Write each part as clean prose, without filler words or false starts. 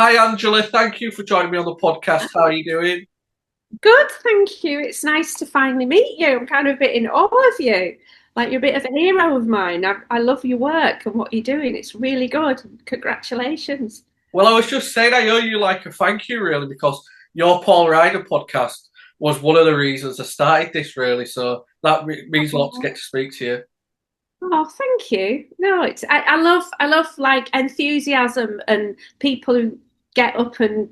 Hi, Angela. Thank you for joining me on the podcast. How are you doing? Good, thank you. It's nice to finally meet you. I'm kind of a bit in awe of you. Like you're a bit of a hero of mine. I love your work and what you're doing. It's really good. Congratulations. Well, I was just saying I owe you like a thank you, really, because your Paul Ryder podcast was one of the reasons I started this, really. So that means a lot to Oh, get to speak to you. thank you. No, I love like enthusiasm and people who get up and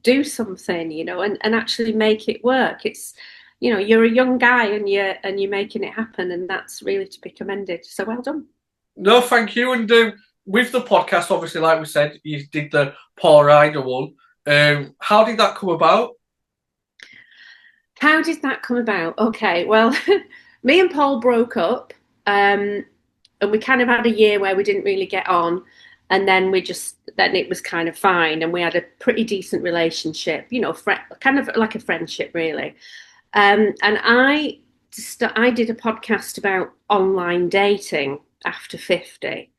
do something, and actually make it work. You're a young guy and you're making it happen, and that's really to be commended. So well done. No, thank you. And with the podcast, obviously, like we said, you did the Paul Ryder one. How did that come about? How did that come about? Okay, well, me and Paul broke up, and we kind of had a year where we didn't really get on, and then it was kind of fine, and we had a pretty decent relationship, kind of like a friendship, really. And I did a podcast about online dating after 50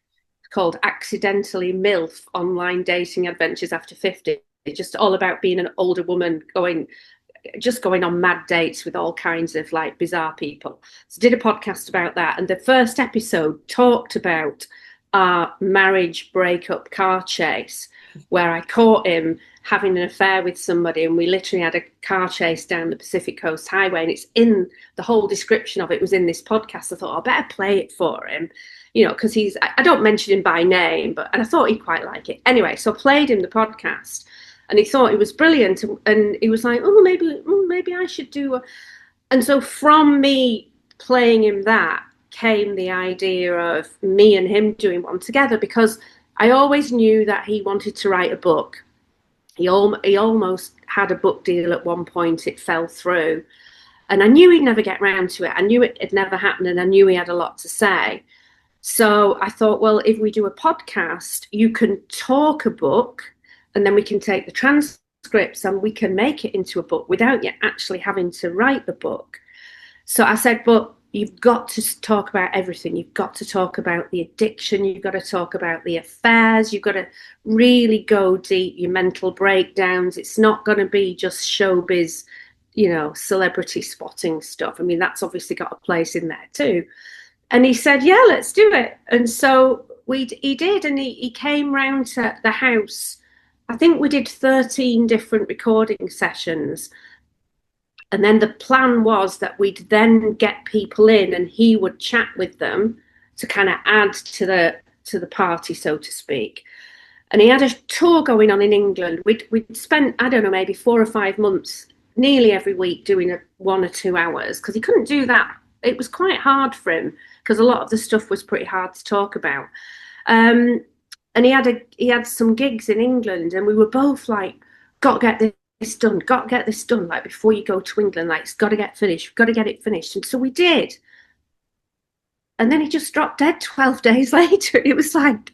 called Accidentally MILF Online Dating Adventures After 50. It's just all about being an older woman going on mad dates with all kinds of like bizarre people. So did a podcast about that, and the first episode talked about our marriage breakup car chase, where I caught him having an affair with somebody, and we literally had a car chase down the Pacific Coast Highway, and it's in the whole description of it was in this podcast. I thought I better play it for him, because I don't mention him by name, and I thought he'd quite like it anyway. So I played him the podcast, and he thought it was brilliant, and he was like, "Oh, maybe I should do." And so from me playing him that came the idea of me and him doing one together, because I always knew that he wanted to write a book. He almost had a book deal at one point. It fell through, and I knew he'd never get round to it. I knew it had never happened, and I knew he had a lot to say. So I thought, well, if we do a podcast, you can talk a book, and then we can take the transcripts and we can make it into a book without you actually having to write the book. So I said, but you've got to talk about everything. You've got to talk about the addiction. You've got to talk about the affairs. You've got to really go deep, your mental breakdowns. It's not going to be just showbiz, celebrity spotting stuff. I mean, that's obviously got a place in there too. And he said, yeah, let's do it. And so he did, and he came round to the house. I think we did 13 different recording sessions. And then the plan was that we'd then get people in and he would chat with them to kind of add to the party, so to speak. And he had a tour going on in England. We'd spent, I don't know, maybe 4 or 5 months, nearly every week, doing 1 or 2 hours, because he couldn't do that. It was quite hard for him because a lot of the stuff was pretty hard to talk about. And he had some gigs in England, and we were both like, "Got to get this done, got to get this done, like before you go to England, like it's got to get finished, we've got to get it finished." And so we did. And then he just dropped dead 12 days later. It was like,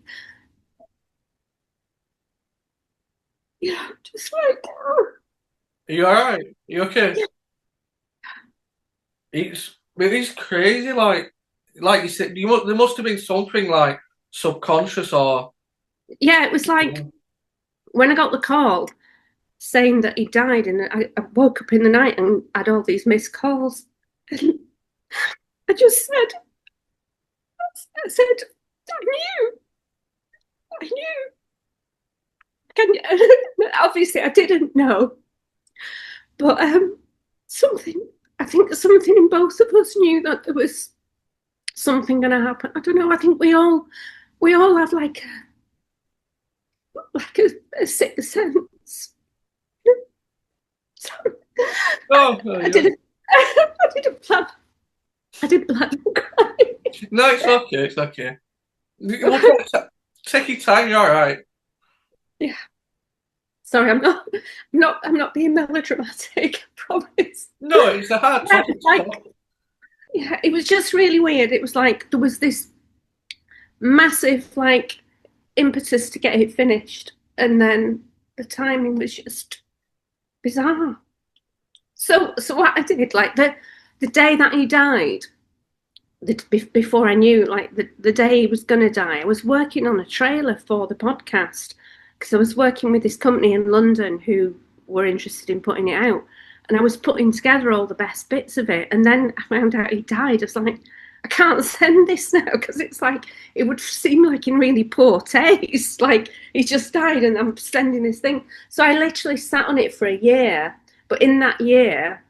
just like, oh, Are you all right? Are you okay? yeah, It's crazy. Like you said, there must have been something like subconscious or. yeah. It was like when I got the call saying that he died, and I woke up in the night and had all these missed calls. And I just said, I said, I knew, I knew. Can you, obviously, I didn't know, but something. I think something in both of us knew that there was something going to happen. I don't know. I think we all have like a sixth sense. Sorry, Oh, I didn't. I didn't plan. I didn't plan on crying. no, it's okay. It's okay. We'll take your time. You're all right. Yeah. Sorry, I'm not being melodramatic. I promise. No, it's a hard Yeah, topic to like, talk. yeah, it was just really weird. It was like there was this massive like impetus to get it finished, and then the timing was just bizarre. So what I did, like the day that he died, before I knew, like the day he was gonna die, I was working on a trailer for the podcast, because I was working with this company in London who were interested in putting it out, and I was putting together all the best bits of it, and then I found out he died. I was like, I can't send this now because it's like it would seem like in really poor taste. Like he just died, and I'm sending this thing. So I literally sat on it for a year. But in that year,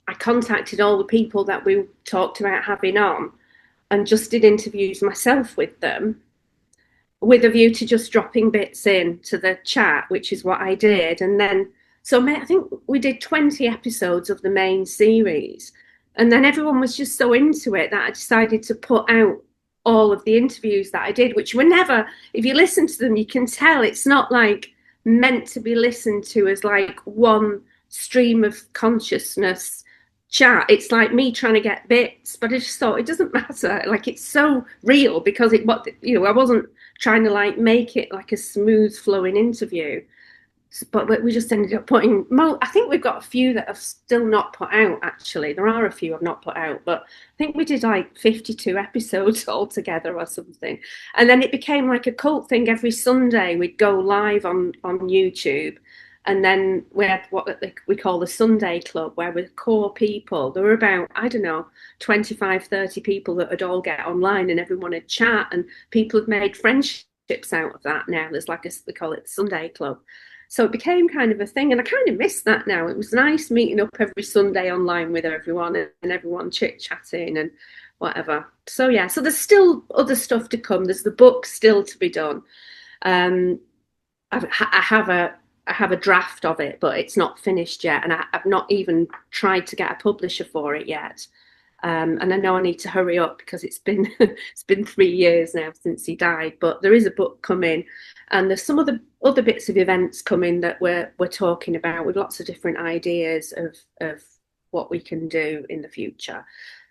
I contacted all the people that we talked about having on, and just did interviews myself with them, with a view to just dropping bits in to the chat, which is what I did. And then, so I think we did 20 episodes of the main series. And then everyone was just so into it that I decided to put out all of the interviews that I did, which were never, if you listen to them, you can tell it's not like meant to be listened to as like one stream of consciousness chat. It's like me trying to get bits, but I just thought it doesn't matter. Like it's so real because it, what, you know, I wasn't trying to like make it like a smooth flowing interview, but we just ended up putting I think we've got a few that have still not put out. Actually, there are a few I've not put out, but I think we did like 52 episodes altogether or something. And then it became like a cult thing. Every Sunday we'd go live on YouTube, and then we had what we call the Sunday Club, where with core people, there were about, I don't know, 25, 30 people that would all get online and everyone would chat, and people have made friendships out of that now. There's like we call it the Sunday Club. So it became kind of a thing, and I kind of miss that now. It was nice meeting up every Sunday online with everyone and everyone chit-chatting and whatever. So yeah, so there's still other stuff to come. There's the book still to be done. I have a draft of it, but it's not finished yet, and I've not even tried to get a publisher for it yet. And I know I need to hurry up because it's been 3 years now since he died. But there is a book coming, and there's some other bits of events coming that we're talking about, with lots of different ideas of what we can do in the future.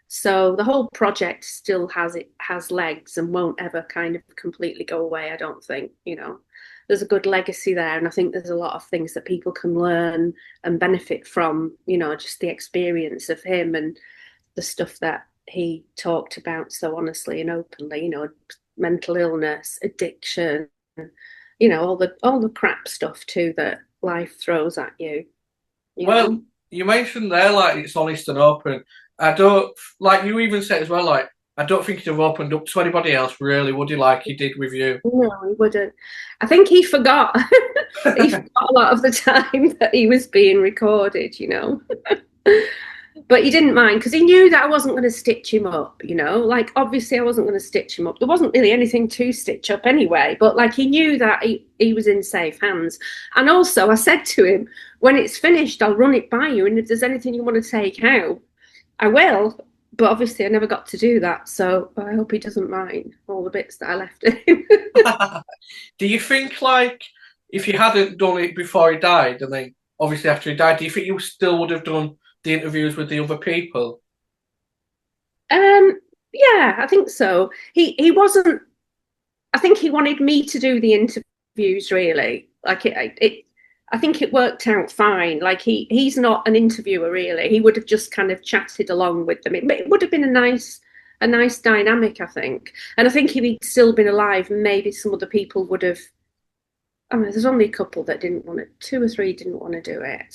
So the whole project still has legs and won't ever kind of completely go away, I don't think. You know, there's a good legacy there, and I think there's a lot of things that people can learn and benefit from, you know, just the experience of him and the stuff that he talked about so honestly and openly, you know, mental illness, addiction, you know, all the crap stuff too that life throws at you. Well, know? You mentioned there like it's honest and open. I don't, like you even said as well, like I don't think he'd have opened up to anybody else really, would he, like he did with you? No, he wouldn't. I think he forgot. He forgot a lot of the time that he was being recorded, you know. But he didn't mind because he knew that I wasn't going to stitch him up, you know. Like, obviously, I wasn't going to stitch him up. There wasn't really anything to stitch up anyway. But, like, he knew that he was in safe hands. And also, I said to him, when it's finished, I'll run it by you. And if there's anything you want to take out, I will. But obviously, I never got to do that. So I hope he doesn't mind all the bits that I left in. Do you think, like, if you hadn't done it before he died, and then obviously after he died, do you think you still would have done the interviews with the other people? Yeah, I think so. He wasn't. I think he wanted me to do the interviews. Really, like I think it worked out fine. Like he's not an interviewer really. He would have just kind of chatted along with them. It would have been a nice dynamic, I think. And I think if he'd still been alive, maybe some other people would have. I mean, there's only a couple that didn't want to. 2 or 3 didn't want to do it,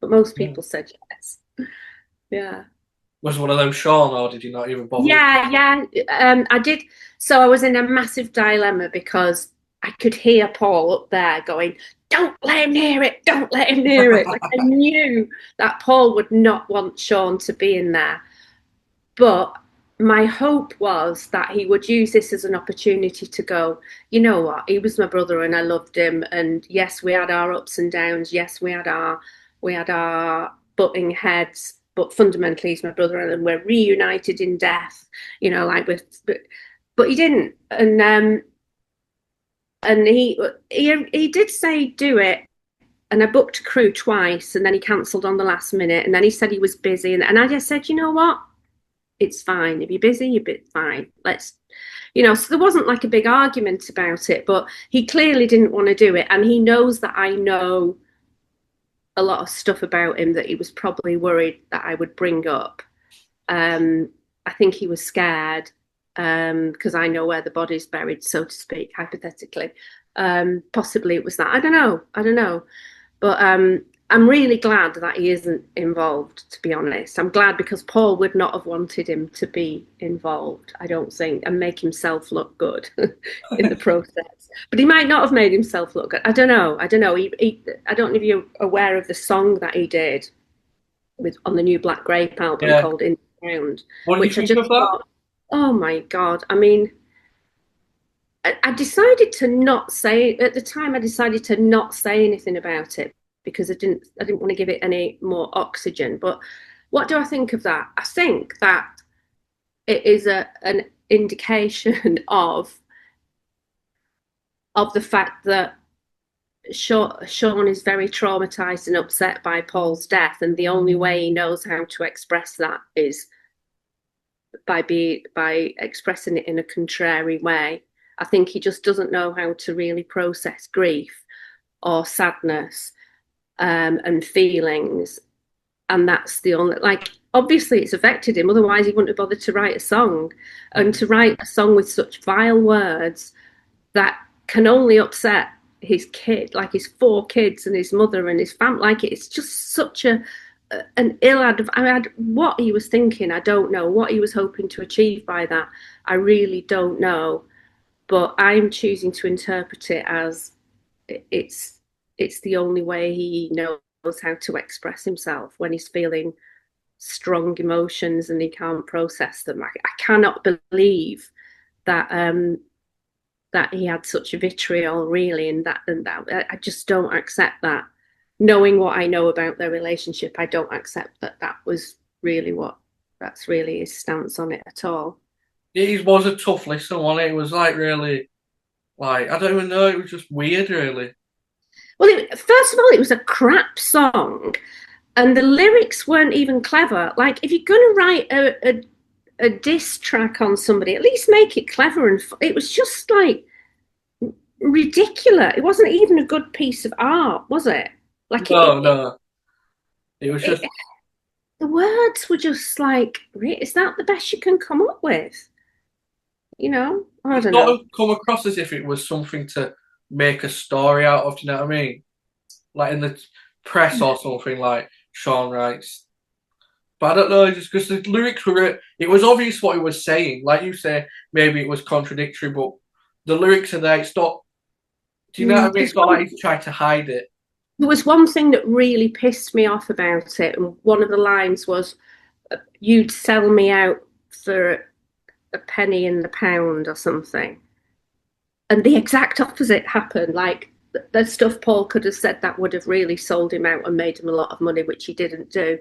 but most people said yes. Yeah. Was one of them Shaun, or did you not even bother? Yeah. I did. So I was in a massive dilemma because I could hear Paul up there going, "Don't let him near it. Don't let him near it." Like I knew that Paul would not want Shaun to be in there. But my hope was that he would use this as an opportunity to go, you know what, he was my brother and I loved him. And yes, we had our ups and downs. Yes, we had our butting heads. But fundamentally, he's my brother, and we're reunited in death. You know, like but he didn't, and he did say do it, and I booked a crew twice, and then he cancelled on the last minute, and then he said he was busy, and I just said, you know what, it's fine. If you're busy, you're fine. Let's, you know. So there wasn't like a big argument about it, but he clearly didn't want to do it, and he knows that I know a lot of stuff about him that he was probably worried that I would bring up. I think he was scared because I know where the body's buried, so to speak, hypothetically. Possibly it was that. I don't know. I don't know. But I'm really glad that he isn't involved, to be honest. I'm glad because Paul would not have wanted him to be involved, I don't think, and make himself look good in the process. But he might not have made himself look good. I don't know. I don't know. I don't know if you're aware of the song that he did with on the new Black Grape album Yeah. called In the Ground, What do you which I think just of that? thought, oh my God. I mean, I decided to not say at the time. I decided to not say anything about it because I didn't want to give it any more oxygen. But what do I think of that? I think that it is an indication of the fact that Shaun is very traumatized and upset by Paul's death, and the only way he knows how to express that is by expressing it in a contrary way. I think he just doesn't know how to really process grief or sadness and feelings, and that's the only like. Obviously, it's affected him. Otherwise, he wouldn't have bothered to write a song, and to write a song with such vile words that can only upset his kid, like his four kids and his mother and his family. Like it's just such an ill adv I mean, what he was thinking, I don't know. What he was hoping to achieve by that, I really don't know. But I'm choosing to interpret it as it's it's the only way he knows how to express himself when he's feeling strong emotions and he can't process them. I cannot believe that that he had such a vitriol, really, and that I just don't accept that. Knowing what I know about their relationship, I don't accept that that was really what that's really his stance on it at all. It was a tough listen, wasn't it? It was like really, like, I don't even know, it was just weird, really. Well, first of all, it was a crap song, and the lyrics weren't even clever. Like, if you're going to write a diss track on somebody, at least make it clever. And it was just like ridiculous. It wasn't even a good piece of art, was it? Like No, no. It was just, it the words were just like, is that the best you can come up with? I it don't sort know. of come across as if it was something to make a story out of, do you know what I mean? Like in the press or something, like Shaun writes. But I don't know, just because the lyrics were, it was obvious what he was saying. Like you say, maybe it was contradictory, but the lyrics are there. It's not, do you know what I mean? It's not like he's trying to hide it. There was one thing that really pissed me off about it, and one of the lines was, "You'd sell me out for a penny in the pound" or something. And the exact opposite happened. Like the stuff Paul could have said that would have really sold him out and made him a lot of money, which he didn't do.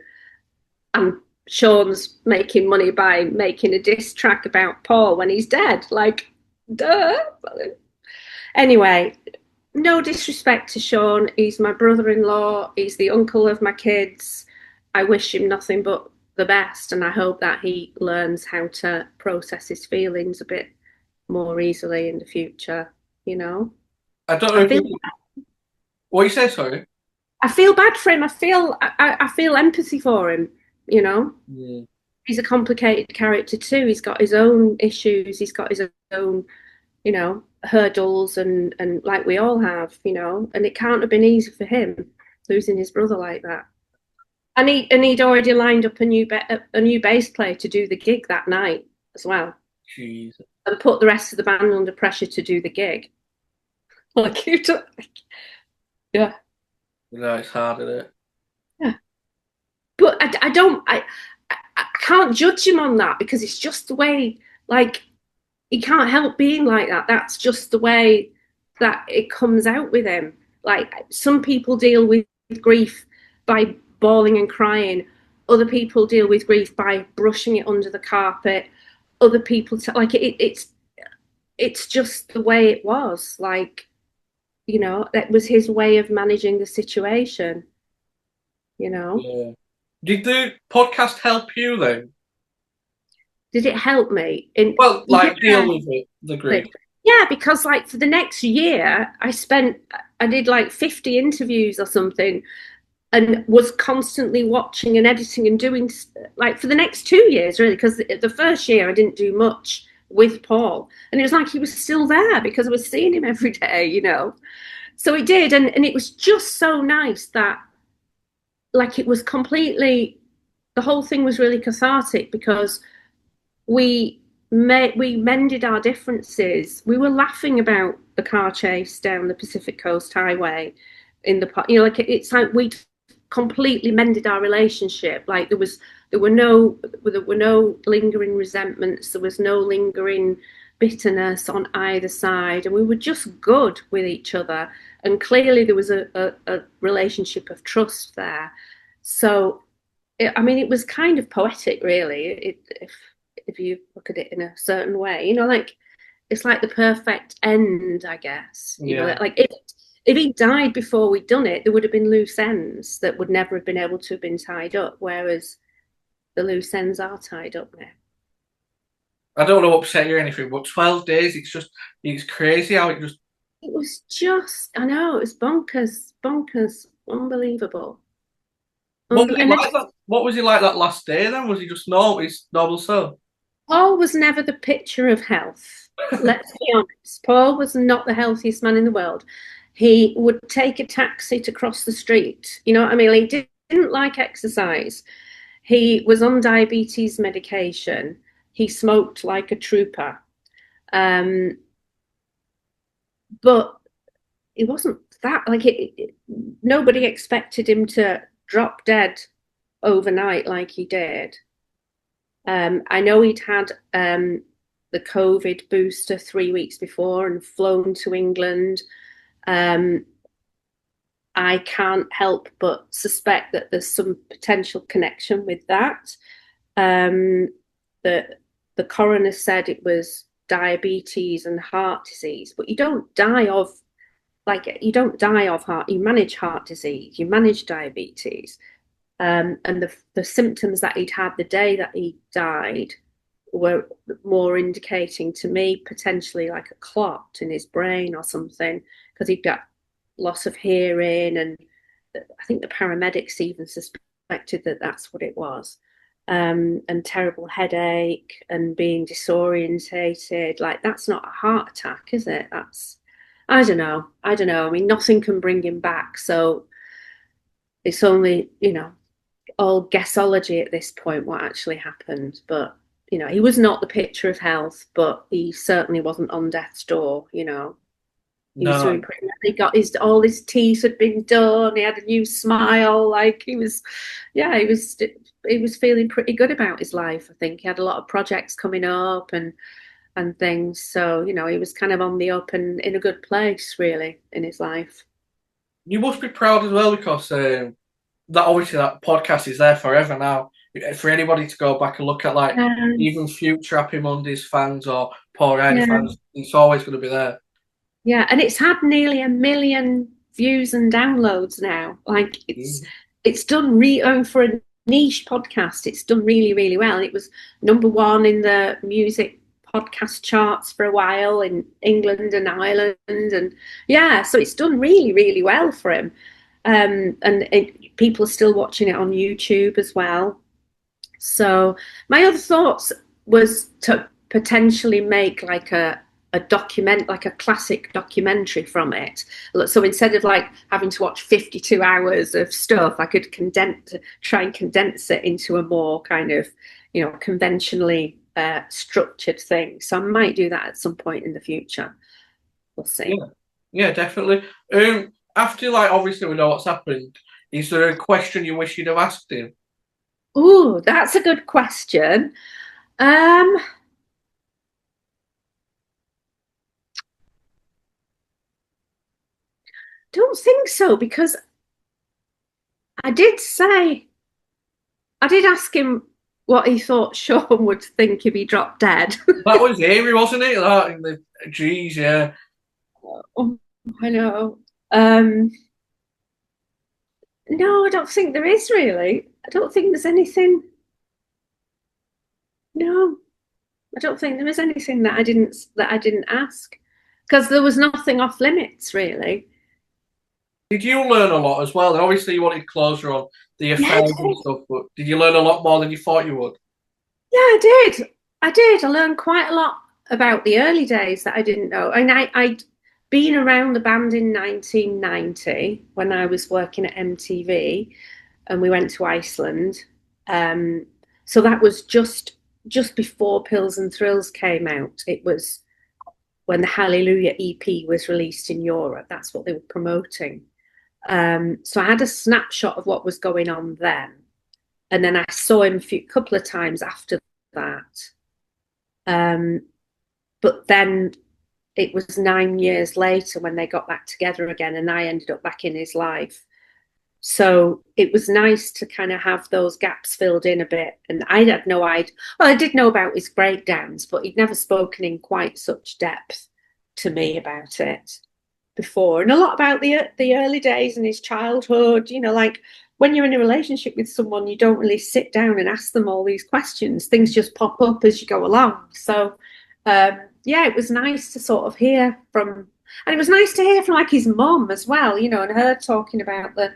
And Shaun's making money by making a diss track about Paul when he's dead. Like, duh. Anyway, no disrespect to Shaun. He's my brother-in-law. He's the uncle of my kids. I wish him nothing but the best, and I hope that he learns how to process his feelings a bit more easily in the future. You know, I don't know I if feel you, what you say, sorry. I feel bad for him. I feel empathy for him. You know, Yeah. he's a complicated character too. He's got his own issues. He's got his own, hurdles, and like we all have, and it can't have been easy for him losing his brother like that. And he'd already lined up a new bass player to do the gig that night as well, Jeez. and put the rest of the band under pressure to do the gig. Like you, yeah, No, it's hard, isn't it? yeah. But I don't, I can't judge him on that because it's just the way. Like he can't help being like that. That's just the way that it comes out with him. Like some people deal with grief by bawling and crying. Other people deal with grief by brushing it under the carpet. Other people like it's just the way it was. Like that was his way of managing the situation. You know, Yeah. Did the podcast help you then? did it help me? Well, like Yeah, deal with it, the grief. yeah, because like for the next year, I did like 50 interviews or something, and was constantly watching and editing and doing like for the next 2 years really, because the first year I didn't do much with Paul. And it was like he was still there because I was seeing him every day, you know. So it did, and it was just so nice that, like, it was completely, the whole thing was really cathartic because we mended our differences. We were laughing about the car chase down the Pacific Coast Highway in the, you know, like it's like we completely mended our relationship. Like there were no lingering resentments. There was no lingering bitterness on either side, and we were just good with each other. And clearly there was a relationship of trust there. So I mean, it was kind of poetic, really, if you look at it in a certain way. You know, like it's like the perfect end, I guess. You know, Yeah. like if he died before we'd done it, there would have been loose ends that would never have been able to have been tied up. Whereas the loose ends are tied up now. I don't want to upset you or anything, but 12 days, it's crazy how it just. It was just, I know, it was bonkers, bonkers, unbelievable. What was he And then like that? What was he like that last day then? Was he just normal, his normal self? Paul was never the picture of health. Let's be honest. Paul was not the healthiest man in the world. He would take a taxi to cross the street. You know what I mean? He didn't like exercise. He was on diabetes medication. He smoked like a trooper. Um, but it wasn't that, like, nobody expected him to drop dead overnight like he did. I know he'd had the COVID booster 3 weeks before and flown to England. Um, I can't help but suspect that there's some potential connection with that. The the coroner said it was diabetes and heart disease, but you don't die of heart. You manage heart disease, you manage diabetes. And the symptoms that he'd had the day that he died were more indicating to me potentially like a clot in his brain or something, because he'd got loss of hearing, and I think the paramedics even suspected that that's what it was. And terrible headache and being disorientated. Like, that's not a heart attack, is it? That's, I don't know. I don't know. I mean, nothing can bring him back. So it's only, you know, all guessology at this point what actually happened. But, you know, he was not the picture of health, but he certainly wasn't on death's door, you know. He was doing No. pretty well. He got all his teeth had been done. He had a new smile. Like, he was, yeah, he was feeling pretty good about his life. I think he had a lot of projects coming up and things. So, you know, he was kind of on the up and in a good place, really, in his life. You must be proud as well because that obviously that podcast is there forever now. For anybody to go back and look at, like, even future Happy Mondays fans or Paul Ryder fans, it's always going to be there. Yeah, and it's had nearly 1 million views and downloads now. Like, it's done for a niche podcast. It's done really, really well. It was #1 in the music podcast charts for a while in England and Ireland, and yeah, so it's done really, really well for him. People are still watching it on YouTube as well. So my other thoughts was to potentially make like a classic documentary from it. So instead of like having to watch 52 hours of stuff, I could try and condense it into a more kind of, you know, conventionally structured thing. So I might do that at some point in the future. We'll see. Yeah, definitely. After, like, obviously we know what's happened, is there a question you wish you'd have asked him? Oh, that's a good question. Don't think so, because I did ask him what he thought Shaun would think if he dropped dead. That was eerie, wasn't it? Geez, yeah. Oh, I know. No, I don't think there is, really. I don't think there's anything. No, I don't think there is anything that I didn't ask, because there was nothing off limits, really. Did you learn a lot as well? And obviously you wanted closure on the Yeah, affairs and stuff, but did you learn a lot more than you thought you would? I did. I did. I learned quite a lot about the early days that I didn't know. And I'd been around the band in 1990 when I was working at MTV, and we went to Iceland. Um, so that was just before Pills and Thrills came out. It was when the Hallelujah EP was released in Europe. That's what they were promoting. So I had a snapshot of what was going on then, and then I saw him a couple of times after that. But then it was 9 years later when they got back together again, and I ended up back in his life. So it was nice to kind of have those gaps filled in a bit. And I had no idea. Well, I did know about his breakdowns, but he'd never spoken in quite such depth to me about it before. And a lot about the early days and his childhood. You know, like when you're in a relationship with someone, you don't really sit down and ask them all these questions. Things just pop up as you go along. So yeah, it was nice to sort of hear from, and it was nice to hear from like his mum as well, you know, and her talking about the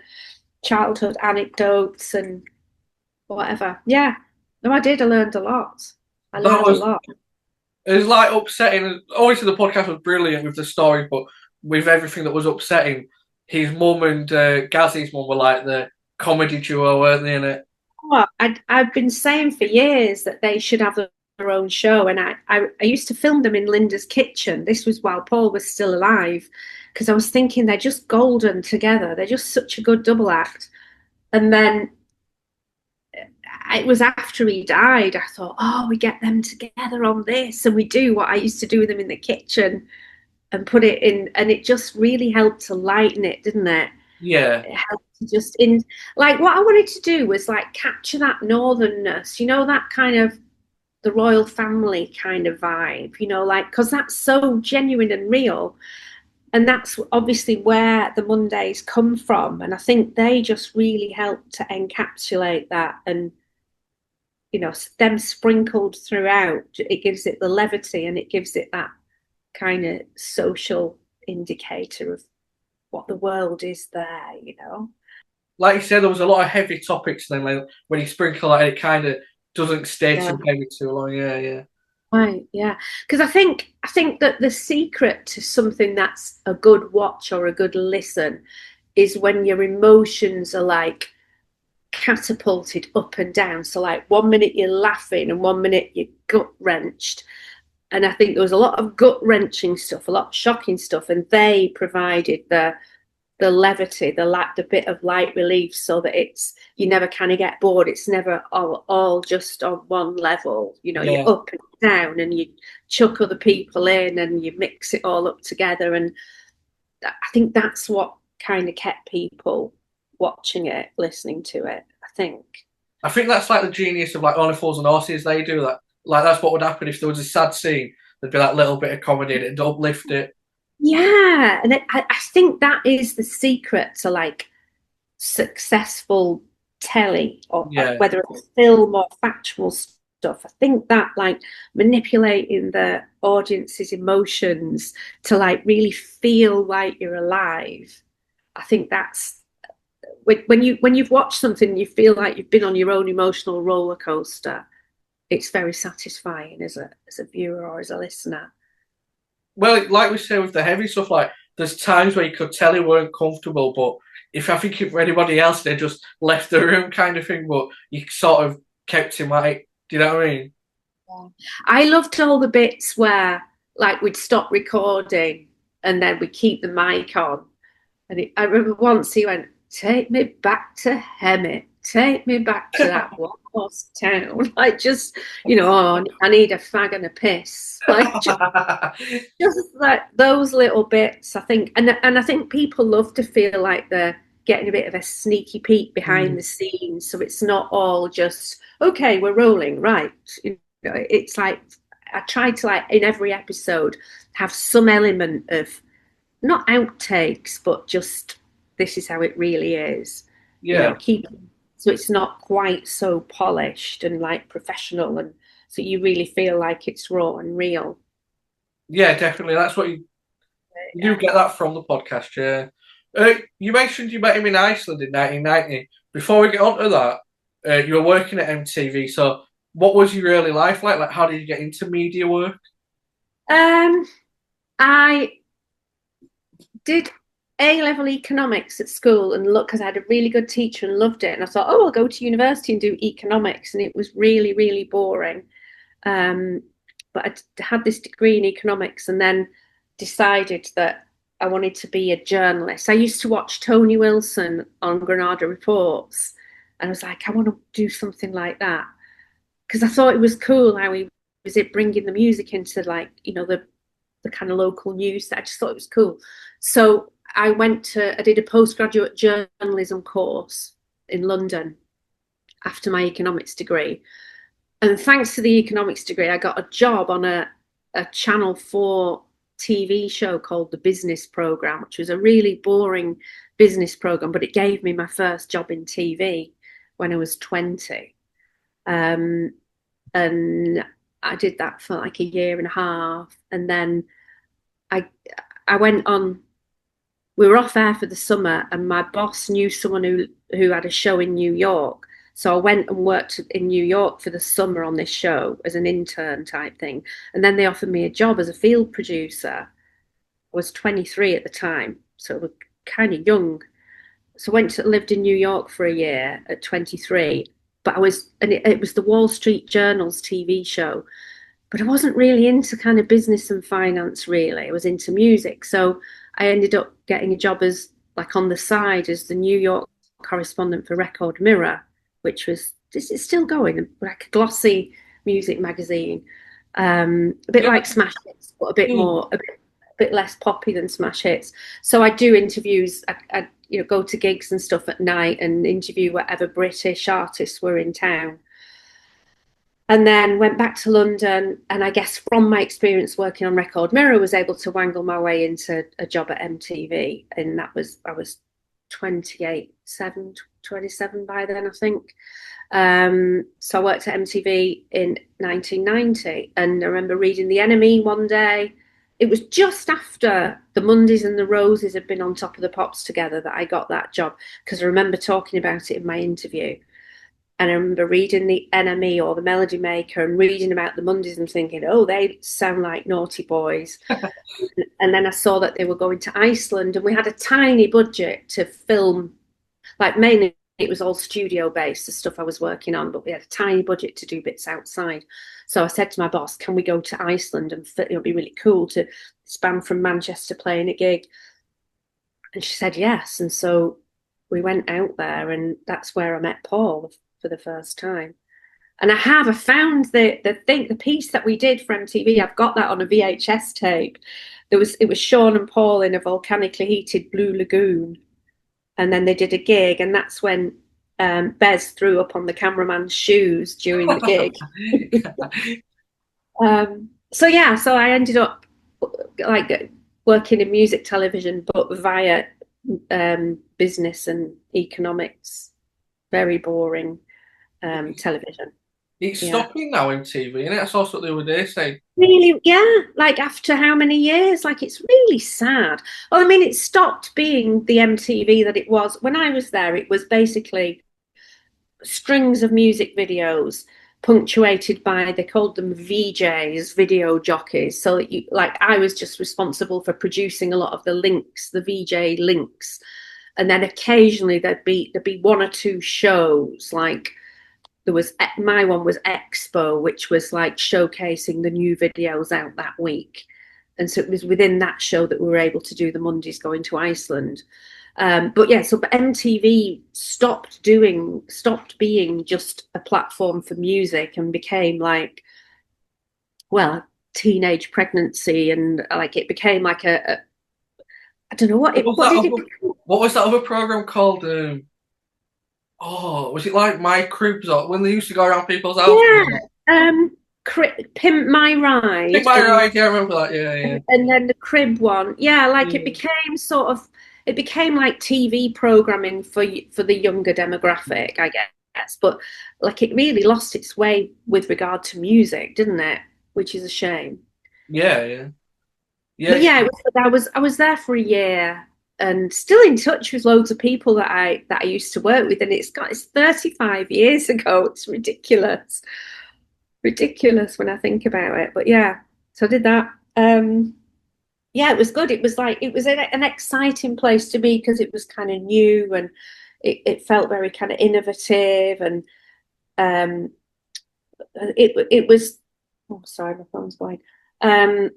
childhood anecdotes and whatever. Yeah, no, I did. I learned a lot. I learned a lot. It was like upsetting. Obviously, the podcast was brilliant with the story, but with everything that was upsetting, his mum and Gazzy's mum were like the comedy duo, weren't they, in it? Well, I've been saying for years that they should have their own show, and I used to film them in Linda's kitchen. This was while Paul was still alive, because I was thinking they're just golden together. They're just such a good double act. And then it was after he died, I thought, oh, we get them together on this, and we do what I used to do with them in the kitchen and put it in, and it just really helped to lighten it, didn't it? Yeah. It helped to just in, like, what I wanted to do was like capture that northernness, you know, that kind of the royal family kind of vibe, you know, like, because that's so genuine and real. And that's obviously where the Mondays come from. And I think they just really help to encapsulate that. And, you know, them sprinkled throughout, it gives it the levity, and it gives it that kind of social indicator of what the world is there, you know. Like you said, there was a lot of heavy topics then, like, when you sprinkle it, it kind of doesn't stay too heavy too long. Yeah, yeah. Right, yeah. Because I think that the secret to something that's a good watch or a good listen is when your emotions are like catapulted up and down. So like 1 minute you're laughing and 1 minute you're gut wrenched. And I think there was a lot of gut wrenching stuff, a lot of shocking stuff, and they provided the levity, the bit of light relief, so that it's, you never kind of get bored. It's never all just on one level. You know, you're up and down, and you chuck other people in, and you mix it all up together. And I think that's what kind of kept people watching it, listening to it. I think that's like the genius of like Only Fools and Horses. They do that. Like, that's what would happen if there was a sad scene. There'd be that little bit of comedy and it'd uplift it. Yeah, and I think that is the secret to like successful telly, or whether it's film or factual stuff. I think that like manipulating the audience's emotions to like really feel like you're alive. I think that's when you've watched something, you feel like you've been on your own emotional roller coaster. It's very satisfying as a viewer or as a listener. Well, like we say with the heavy stuff, like there's times where you could tell he weren't comfortable, but I think for anybody else, they just left the room kind of thing, but you sort of kept him like, do you know what I mean? Yeah. I loved all the bits where like we'd stop recording and then we'd keep the mic on. And I remember once he went, "Take me back to Hemet. Take me back to that one horse town." Like, just, you know, oh, I need a fag and a piss. Like, just like those little bits, I think. And I think people love to feel like they're getting a bit of a sneaky peek behind the scenes. So it's not all just, okay, we're rolling, right. You know, it's like, I try to, like, in every episode, have some element of, not outtakes, but just, this is how it really is. Yeah. You know, so it's not quite so polished and like professional, and so you really feel like it's raw and real. Yeah, definitely. That's what you get that from the podcast. Yeah. You mentioned you met him in Iceland in 1990. Before we get on to that, you were working at MTV. So what was your early life like? Like, how did you get into media work? Um, I did A-level economics at school, and look, because I had a really good teacher and loved it. And I thought, oh, I'll go to university and do economics. And it was really, really boring. Um, but I had this degree in economics and then decided that I wanted to be a journalist. I used to watch Tony Wilson on Granada Reports, and I was like, I want to do something like that because I thought it was cool how he was it bringing the music into like the kind of local news. I just thought it was cool. So I did a postgraduate journalism course in London after my economics degree. And thanks to the economics degree, I got a job on a Channel 4 TV show called The Business Program, which was a really boring business program, but it gave me my first job in TV when I was 20. Um, and I did that for like a year and a half. And then I I went on, we were off air for the summer, and my boss knew someone who had a show in New York. So I went and worked in New York for the summer on this show as an intern type thing. And then they offered me a job as a field producer. I was 23 at the time, so I was kind of young. So I lived in New York for a year at 23. But it was the Wall Street Journal's TV show. But I wasn't really into kind of business and finance, really. I was into music. So I ended up getting a job as like on the side as the New York correspondent for Record Mirror, which was, this is still going, like a glossy music magazine. A bit Yeah. like Smash Hits, but Hmm. a bit less poppy than Smash Hits. So I do interviews. I go to gigs and stuff at night and interview whatever British artists were in town. And then went back to London, and I guess from my experience working on Record Mirror, was able to wangle my way into a job at MTV, and I was 27 by then, I think. So I worked at MTV in 1990, and I remember reading The Enemy one day. It was just after the Mondays and the Roses had been on Top of the Pops together that I got that job, because I remember talking about it in my interview. And I remember reading The Enemy or The Melody Maker and reading about the Mondays and thinking, oh, they sound like naughty boys. And then I saw that they were going to Iceland, and we had a tiny budget to film, like mainly it was all studio based, the stuff I was working on, but we had a tiny budget to do bits outside. So I said to my boss, can we go to Iceland and it'll be really cool to span from Manchester playing a gig? And she said yes. And so we went out there, and that's where I met Paul for the first time. And I found the piece that we did for MTV. I've got that on a VHS tape. It was Shaun and Paul in a volcanically heated blue lagoon, and then they did a gig, and that's when Bez threw up on the cameraman's shoes during the gig. So yeah, so I ended up like working in music television, but via business and economics. Very boring television. It's Yeah. stopping now in TV, and I saw something the other day saying, Really, yeah. Like after how many years? Like it's really sad. Well, I mean, it stopped being the MTV that it was when I was there. It was basically strings of music videos punctuated by, they called them VJs, video jockeys. So like I was just responsible for producing a lot of the links, the VJ links, and then occasionally there'd be one or two shows. Like there was, my one was Expo, which was like showcasing the new videos out that week. And so it was within that show that we were able to do the Mondays going to Iceland. But yeah, so MTV stopped being just a platform for music and became like, well, teenage pregnancy, and like it became like a I don't know what was what that did it other, become? what was that other program called? Was it like My Cribs, or when they used to go around people's houses? Yeah, um, Pimp My Pick Ride, My Ride, yeah, I remember that, yeah, yeah. and then the crib one. Yeah, like it Mm. became sort of, it became like TV programming for the younger demographic, I guess. But like it really lost its way with regard to music, didn't it? Which is a shame. Yeah, yeah. Yeah, But yeah, I was there for a year and still in touch with loads of people that I used to work with, and it's 35 years ago. It's ridiculous when I think about it. But yeah, so I did that. Yeah, it was good. It was like it was an exciting place to be because it was kind of new and it felt very kind of innovative and um, it was. Oh, sorry, my phone's going. Um,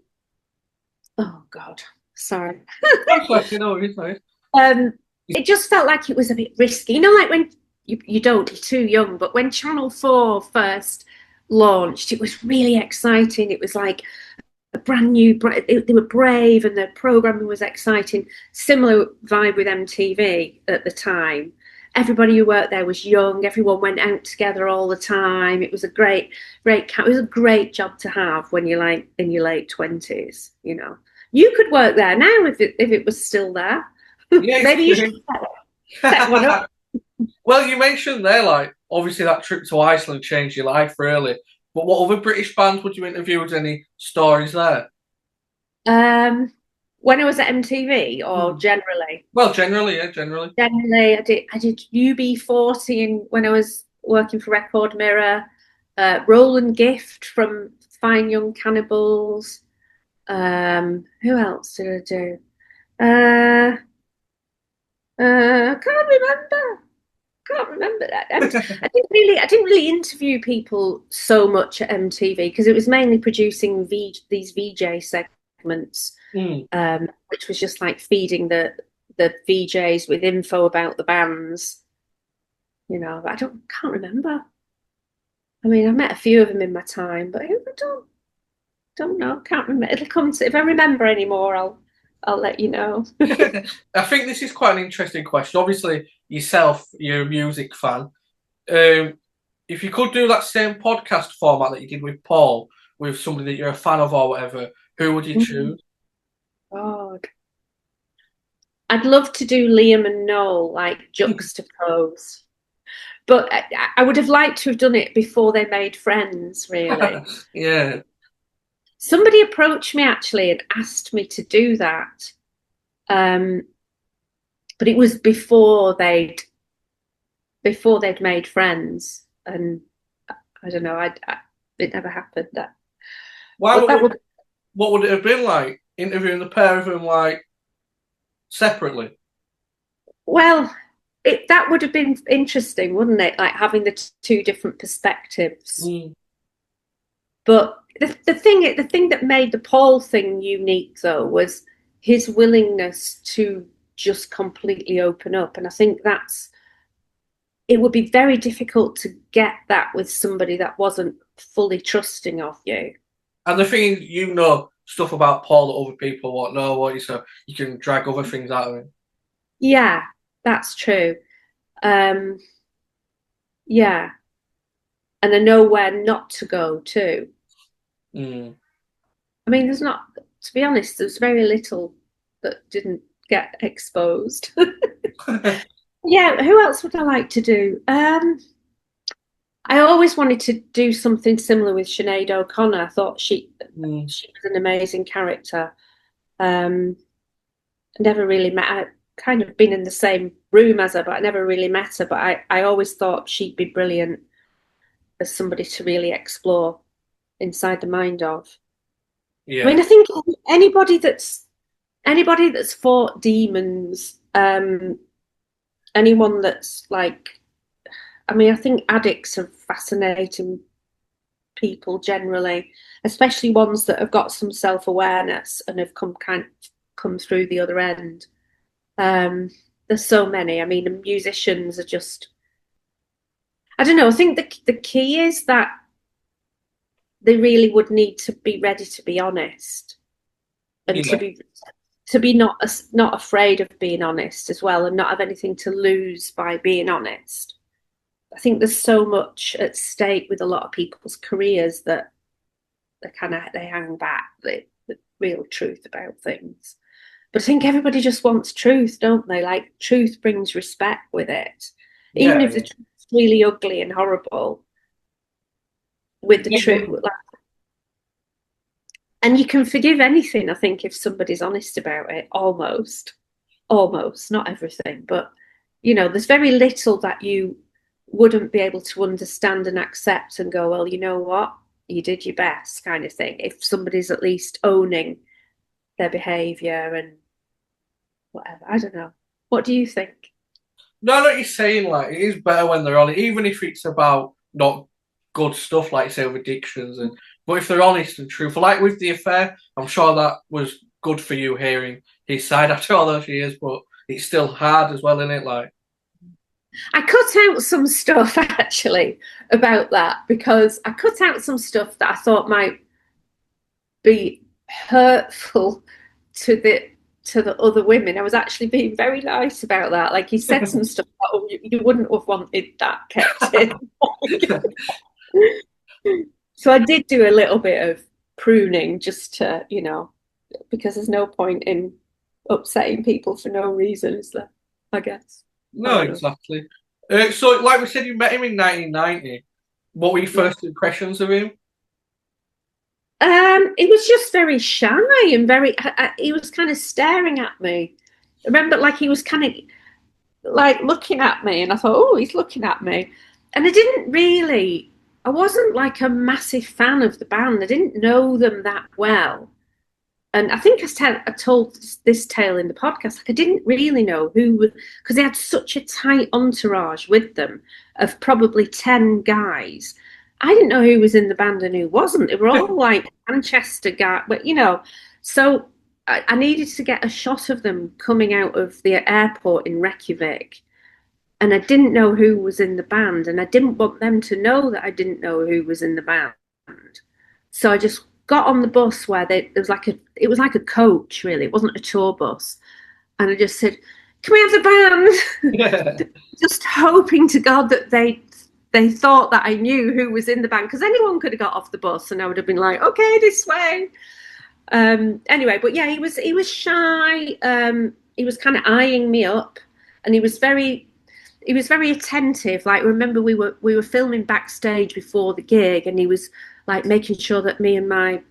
oh God, sorry. That's like, it's nice. Um, it just felt like it was a bit risky. You know, like when you don't, you're too young, but when Channel 4 first launched, it was really exciting. It was like a brand new, they were brave and the programming was exciting. Similar vibe with MTV at the time. Everybody who worked there was young. Everyone went out together all the time. It was a it was a great job to have when you're like in your late 20s. You know, you could work there now if it was still there. Yeah, Maybe you should set one up. well, you mentioned there, like, obviously that trip to Iceland changed your life, really. But what other British bands would you interview? Was any stories there? Um, when I was at MTV or Hmm. generally, Well, generally, yeah, generally. I did UB40 when I was working for Record Mirror, Roland Gift from Fine Young Cannibals. Who else did I do? Can't remember. Can't remember that. I didn't really interview people so much at MTV because it was mainly producing these VJ segments, Hmm. which was just like feeding the VJs with info about the bands. You know, but I can't remember. I mean, I met a few of them in my time, but I don't know. Can't remember. It'll come to if I remember any more, I'll let you know. I think this is quite an interesting question. Obviously, yourself, you're a music fan. Um, if you could do that same podcast format that you did with Paul, with somebody that you're a fan of or whatever, who would you Mm, choose? God. I'd love to do Liam and Noel like juxtaposed, but I would have liked to have done it before they made friends, really. Yeah. Somebody approached me actually and asked me to do that, um, but it was before they'd made friends, and I don't know. It never happened. That, Why but would that it, would what would it have been like interviewing the pair of them like separately? well, that would have been interesting, wouldn't it? Like having the two different perspectives. Mm. But the thing that made the Paul thing unique though was his willingness to just completely open up. And I think it would be very difficult to get that with somebody that wasn't fully trusting of you. And the thing is, you know stuff about Paul that other people won't know, what you so you can drag other things out of him. Yeah, that's true. Um, yeah. And I know where not to go too. Mm. I mean, to be honest, there's very little that didn't get exposed. Yeah, who else would I like to do? I always wanted to do something similar with Sinead O'Connor. I thought Mm. she was an amazing character. Um, I never really met her. Kind of been in the same room as her, but I never really met her. But I always thought she'd be brilliant as somebody to really explore inside the mind of. I Yeah. mean, I think anybody that's fought demons, anyone that's like, I mean, I think addicts are fascinating people generally, especially ones that have got some self-awareness and have come through the other end. Um, there's so many. I mean, musicians are just, I don't know. I think the key is that they really would need to be ready to be honest and to Yeah. be not afraid of being honest as well and not have anything to lose by being honest. I think there's so much at stake with a lot of people's careers that they hang back the real truth about things. But I think everybody just wants truth, don't they? Like truth brings respect with it, even Yeah. if the Yeah. truth's really ugly and horrible. With the truth, Yeah. like, and you can forgive anything. I think if somebody's honest about it, almost, not everything, but there's very little that you wouldn't be able to understand and accept and go, well, you know what? you did your best kind of thing. If somebody's at least owning their behaviour and whatever. I don't know. What do you think? No, I know what you're saying. Like, it is better when they're on it, even if it's about not good stuff, like say with addictions. And but if they're honest and truthful, like with the affair, I'm sure that was good for you hearing his side after all those years. But it's still hard as well, isn't it? Like, I cut out some stuff actually about that because I cut out some stuff that I thought might be hurtful to the other women. I was actually being very nice about that. Like he said some stuff that, oh, you wouldn't have wanted that kept in. So I did do a little bit of pruning just to, because there's no point in upsetting people for no reason, is there? I guess. I no, don't know. exactly. So, like we said, you met him in 1990. What were your Yeah. first impressions of him? He was just very shy and he was kind of staring at me. I remember, like, he was kind of like looking at me, and I thought, oh, he's looking at me. And I wasn't like a massive fan of the band. I didn't know them that well. And I think I told this tale in the podcast. Like I didn't really know who, because they had such a tight entourage with them of probably 10 guys. I didn't know who was in the band and who wasn't. They were all like Manchester guys, but so I needed to get a shot of them coming out of the airport in Reykjavik. And I didn't know who was in the band, and I didn't want them to know that I didn't know who was in the band. So I just got on the bus where it was like a coach, really. It wasn't a tour bus. And I just said, "Can we have the band?" Just hoping to God that they thought that I knew who was in the band, because anyone could have got off the bus and I would have been like, "Okay, this way." Anyway, but yeah, he was shy. He was kind of eyeing me up, and he was very attentive. Like, remember, we were filming backstage before the gig, and he was like making sure that me and my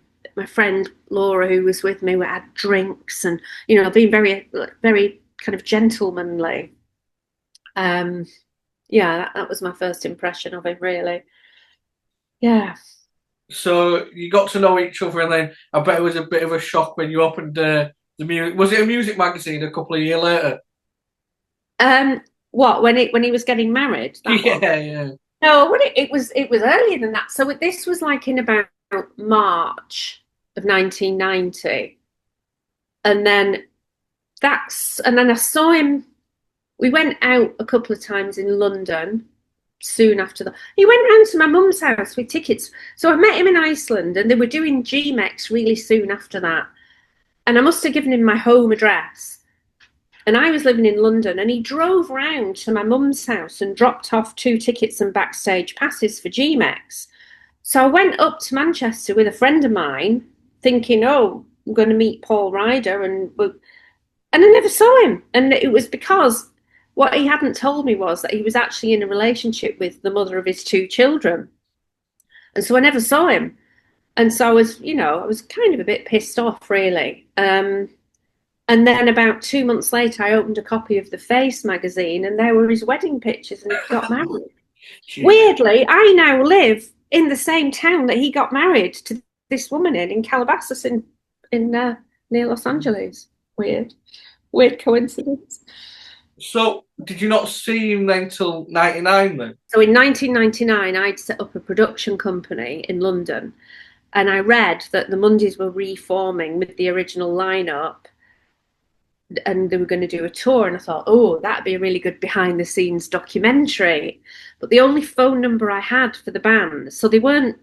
friend Laura, who was with me, had drinks, and being very very kind of gentlemanly. Yeah, that was my first impression of him, really. Yeah. So you got to know each other, and then I bet it was a bit of a shock when you opened the music. Was it a music magazine a couple of years later? What, when he was getting married? That Yeah, one? yeah. No, it was earlier than that. So this was like in about March of 1990, and then I saw him. We went out a couple of times in London soon after that. He went round to my mum's house with tickets. So I met him in Iceland, and they were doing GMEX really soon after that. And I must have given him my home address. And I was living in London, and he drove round to my mum's house and dropped off 2 tickets and backstage passes for GMEX. So I went up to Manchester with a friend of mine, thinking, oh, I'm going to meet Paul Ryder, and I never saw him. And it was because what he hadn't told me was that he was actually in a relationship with the mother of his 2 children. And so I never saw him. And so I was kind of a bit pissed off, really. And then about 2 months later, I opened a copy of The Face magazine, and there were his wedding pictures, and he got married. Weirdly, I now live in the same town that he got married to this woman in Calabasas in near Los Angeles. Weird coincidence. So did you not see him then till 99 then? So in 1999, I'd set up a production company in London, and I read that the Mondays were reforming with the original lineup, and they were going to do a tour, and I thought, oh, that'd be a really good behind the scenes documentary. But the only phone number I had for the band, so they weren't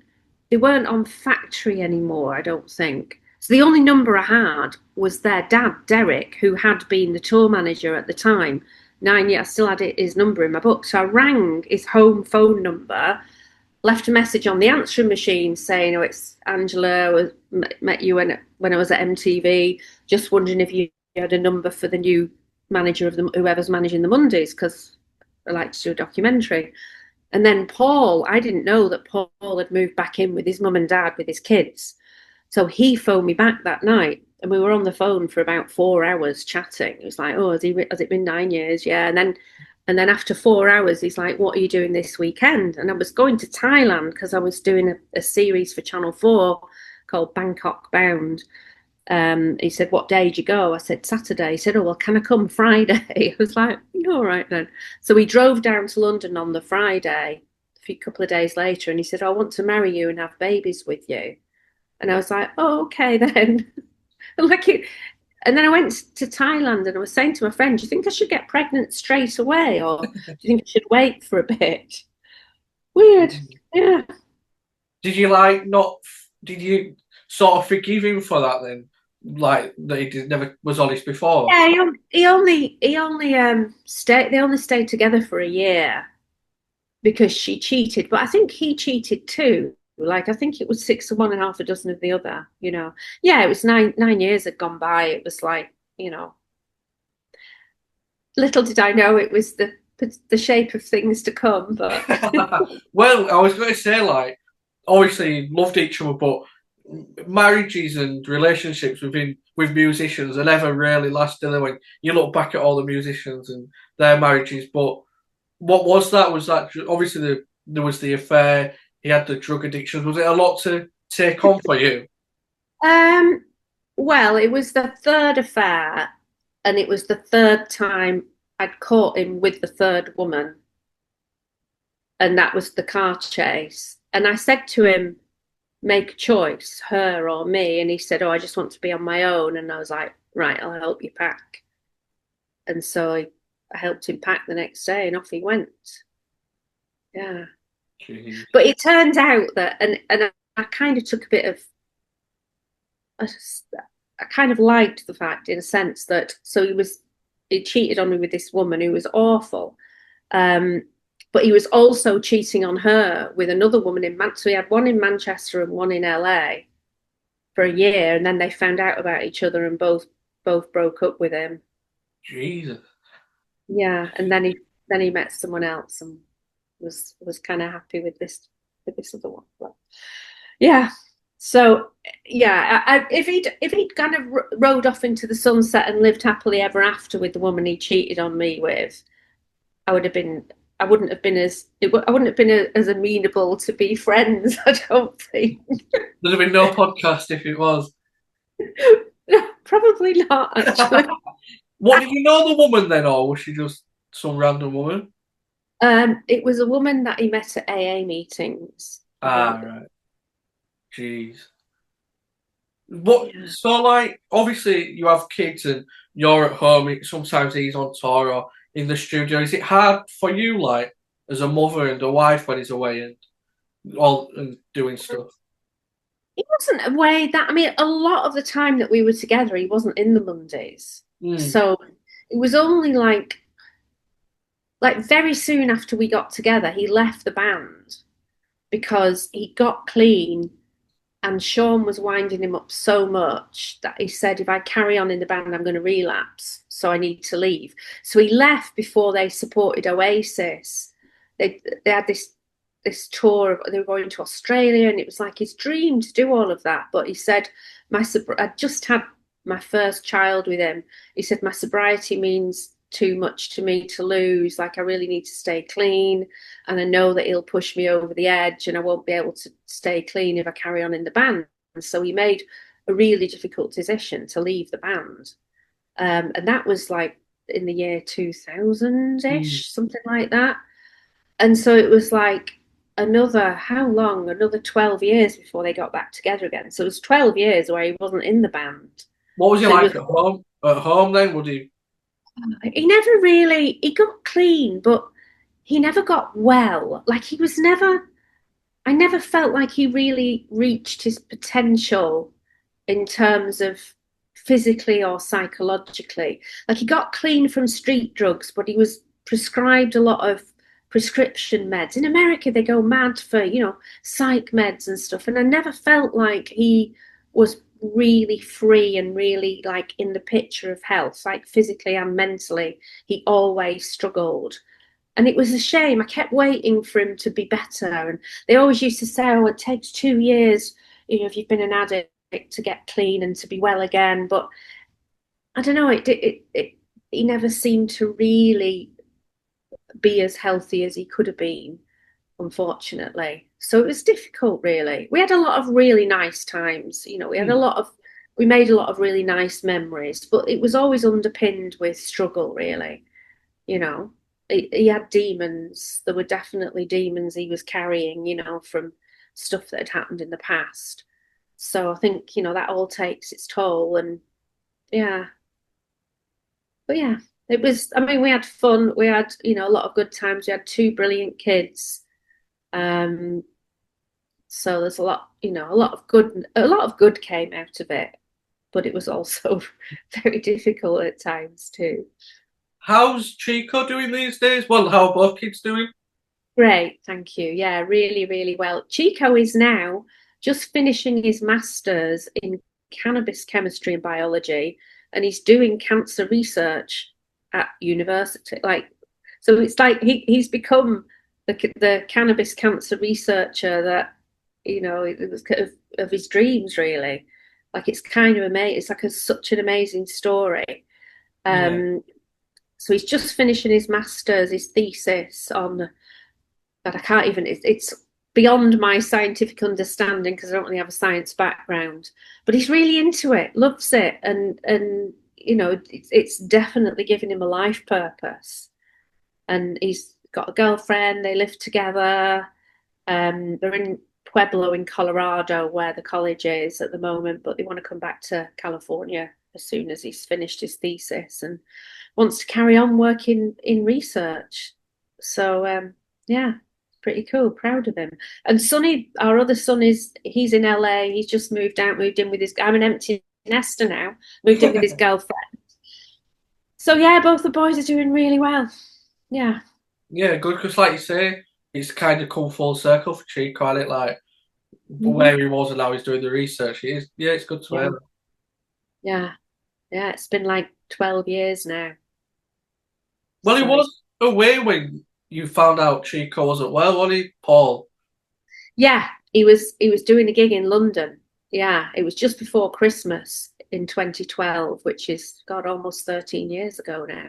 on Factory anymore, I don't think. So the only number I had was their dad, Derek, who had been the tour manager at the time. 9 years, I still had his number in my book. So I rang his home phone number, left a message on the answering machine saying, oh, it's Angela, met you when I was at MTV, just wondering if you had a number for the new manager of whoever's managing the Mondays, because I like to do a documentary. And then Paul, I didn't know that Paul had moved back in with his mum and dad with his kids. So he phoned me back that night, and we were on the phone for about 4 hours chatting. It was like, oh, has it been 9 years? Yeah. And then And then after 4 hours, he's like, "What are you doing this weekend?" And I was going to Thailand because I was doing a series for Channel 4 called Bangkok Bound. He said, "What day did you go?" I said, "Saturday." He said, "Oh, well, can I come Friday?" I was like, "All right then." So we drove down to London on the Friday, a couple of days later, and he said, "I want to marry you and have babies with you." And I was like, "Oh, okay then." Like it, and then I went to Thailand and I was saying to my friend, "Do you think I should get pregnant straight away or do you think I should wait for a bit?" Weird. Yeah. Did you like not? Did you sort of forgive him for that then? Like that he never was honest before. Yeah, he only stayed they only stayed together for a year because she cheated, but I think he cheated too. Like I think it was six of one and half a dozen of the other, you know. Yeah, it was nine years had gone by. It was like, you know, little did I know it was the shape of things to come, but Well, I was going to say like obviously loved each other, but marriages and relationships with musicians are never really last, do they? When you look back at all the musicians and their marriages, but what was that? Was that obviously there was the affair? He had the drug addictions. Was it a lot to take on for you? um well, it was the third affair and it was the third time I'd caught him with the third woman, and that was the car chase. And I said to him, "Make a choice, her or me." And he said, "Oh, I just want to be on my own." And I was like, "Right, I'll help you pack." And so I helped him pack the next day and off he went. Yeah. Jeez. But it turned out that, and I kind of took a bit of, I, I kind of liked the fact in a sense that, so he cheated on me with this woman who was awful. Um, but he was also cheating on her with another woman in Manchester. So he had one in Manchester and one in LA for a year, and then they found out about each other and both broke up with him. Jesus. Yeah, and then he met someone else and was kind of happy with this other one. But yeah, so yeah, if he'd kind of rode off into the sunset and lived happily ever after with the woman he cheated on me with, I would have been. I wouldn't have been I wouldn't have been as amenable to be friends. I don't think. There'd have been no podcast if it was. Probably not actually. What did you know the woman then, or was she just some random woman? It was a woman that he met at AA meetings. Ah, right. Jeez. What? Yeah. So, like, obviously, you have kids and you're at home. Sometimes he's on tour or in the studio. Is it hard for you, like, as a mother and a wife, when he's away and all and doing stuff? He wasn't away that. I mean, a lot of the time that we were together, he wasn't in the Mondays. Mm. So it was only like very soon after we got together, he left the band because he got clean and Shaun was winding him up so much that he said, "If I carry on in the band, I'm going to relapse. So I need to leave." So he left before they supported Oasis. They had this tour of, they were going to Australia, and it was like his dream to do all of that. But he said, I just had my first child with him. He said, "My sobriety means too much to me to lose. Like I really need to stay clean, and I know that he'll push me over the edge, and I won't be able to stay clean if I carry on in the band." And so he made a really difficult decision to leave the band, and that was like in the year 2000 Mm. ish, something like that. And so it was like another, how long? Another 12 years before they got back together again. So it was 12 years where he wasn't in the band. What was he So he like was, at home? At home, then would he? he never really, he got clean, but he never got well. Like he was never, I never felt like he really reached his potential in terms of physically or psychologically. Like he got clean from street drugs, but he was prescribed a lot of prescription meds. In America, they go mad for, psych meds and stuff. And I never felt like he was really free and really like in the picture of health, like physically and mentally. He always struggled. And it was a shame. I kept waiting for him to be better. And they always used to say, "Oh, it takes 2 years, if you've been an addict to get clean and to be well again." But I don't know, he never seemed to really be as healthy as he could have been, unfortunately. So it was difficult, really. We had a lot of really nice times. We made a lot of really nice memories, but it was always underpinned with struggle, really. You know, he had demons. There were definitely demons he was carrying, from stuff that had happened in the past. So I think, that all takes its toll. And yeah, but yeah, it was, I mean, we had fun. We had, a lot of good times. We had two brilliant kids. Um, so there's a lot of good came out of it, but it was also very difficult at times too. How's Chico doing these days? Well, how are both kids doing? Great, thank you. Yeah, really, really well. Chico is now just finishing his master's in cannabis chemistry and biology, and he's doing cancer research at university. So it's like he's become the cannabis cancer researcher that it was kind of his dreams, really. Like it's kind of amazing. It's like such an amazing story. Yeah. So he's just finishing his master's, his thesis on but I can't even, it's beyond my scientific understanding because I don't really have a science background. But he's really into it, loves it, and it's definitely giving him a life purpose. And he's got a girlfriend, they live together. They're in Pueblo in Colorado, where the college is at the moment, but they want to come back to California as soon as he's finished his thesis and wants to carry on working in research. So yeah, pretty cool. Proud of him. And Sonny, our other son, he's in LA. He's just moved out, moved in with his. I'm an empty nester now. Moved in with his girlfriend. So yeah, both the boys are doing really well. Yeah. Yeah, good, because like you say, it's kind of come full circle for Chico, and it like where he was and now he's doing the research. It's good to Yeah. hear. Yeah. Yeah. It's been like 12 years now. Well, he So was away when you found out Chico wasn't well, wasn't he, Paul? yeah, he was doing a gig in London. Yeah, it was just before Christmas in 2012, which is God almost 13 years ago now.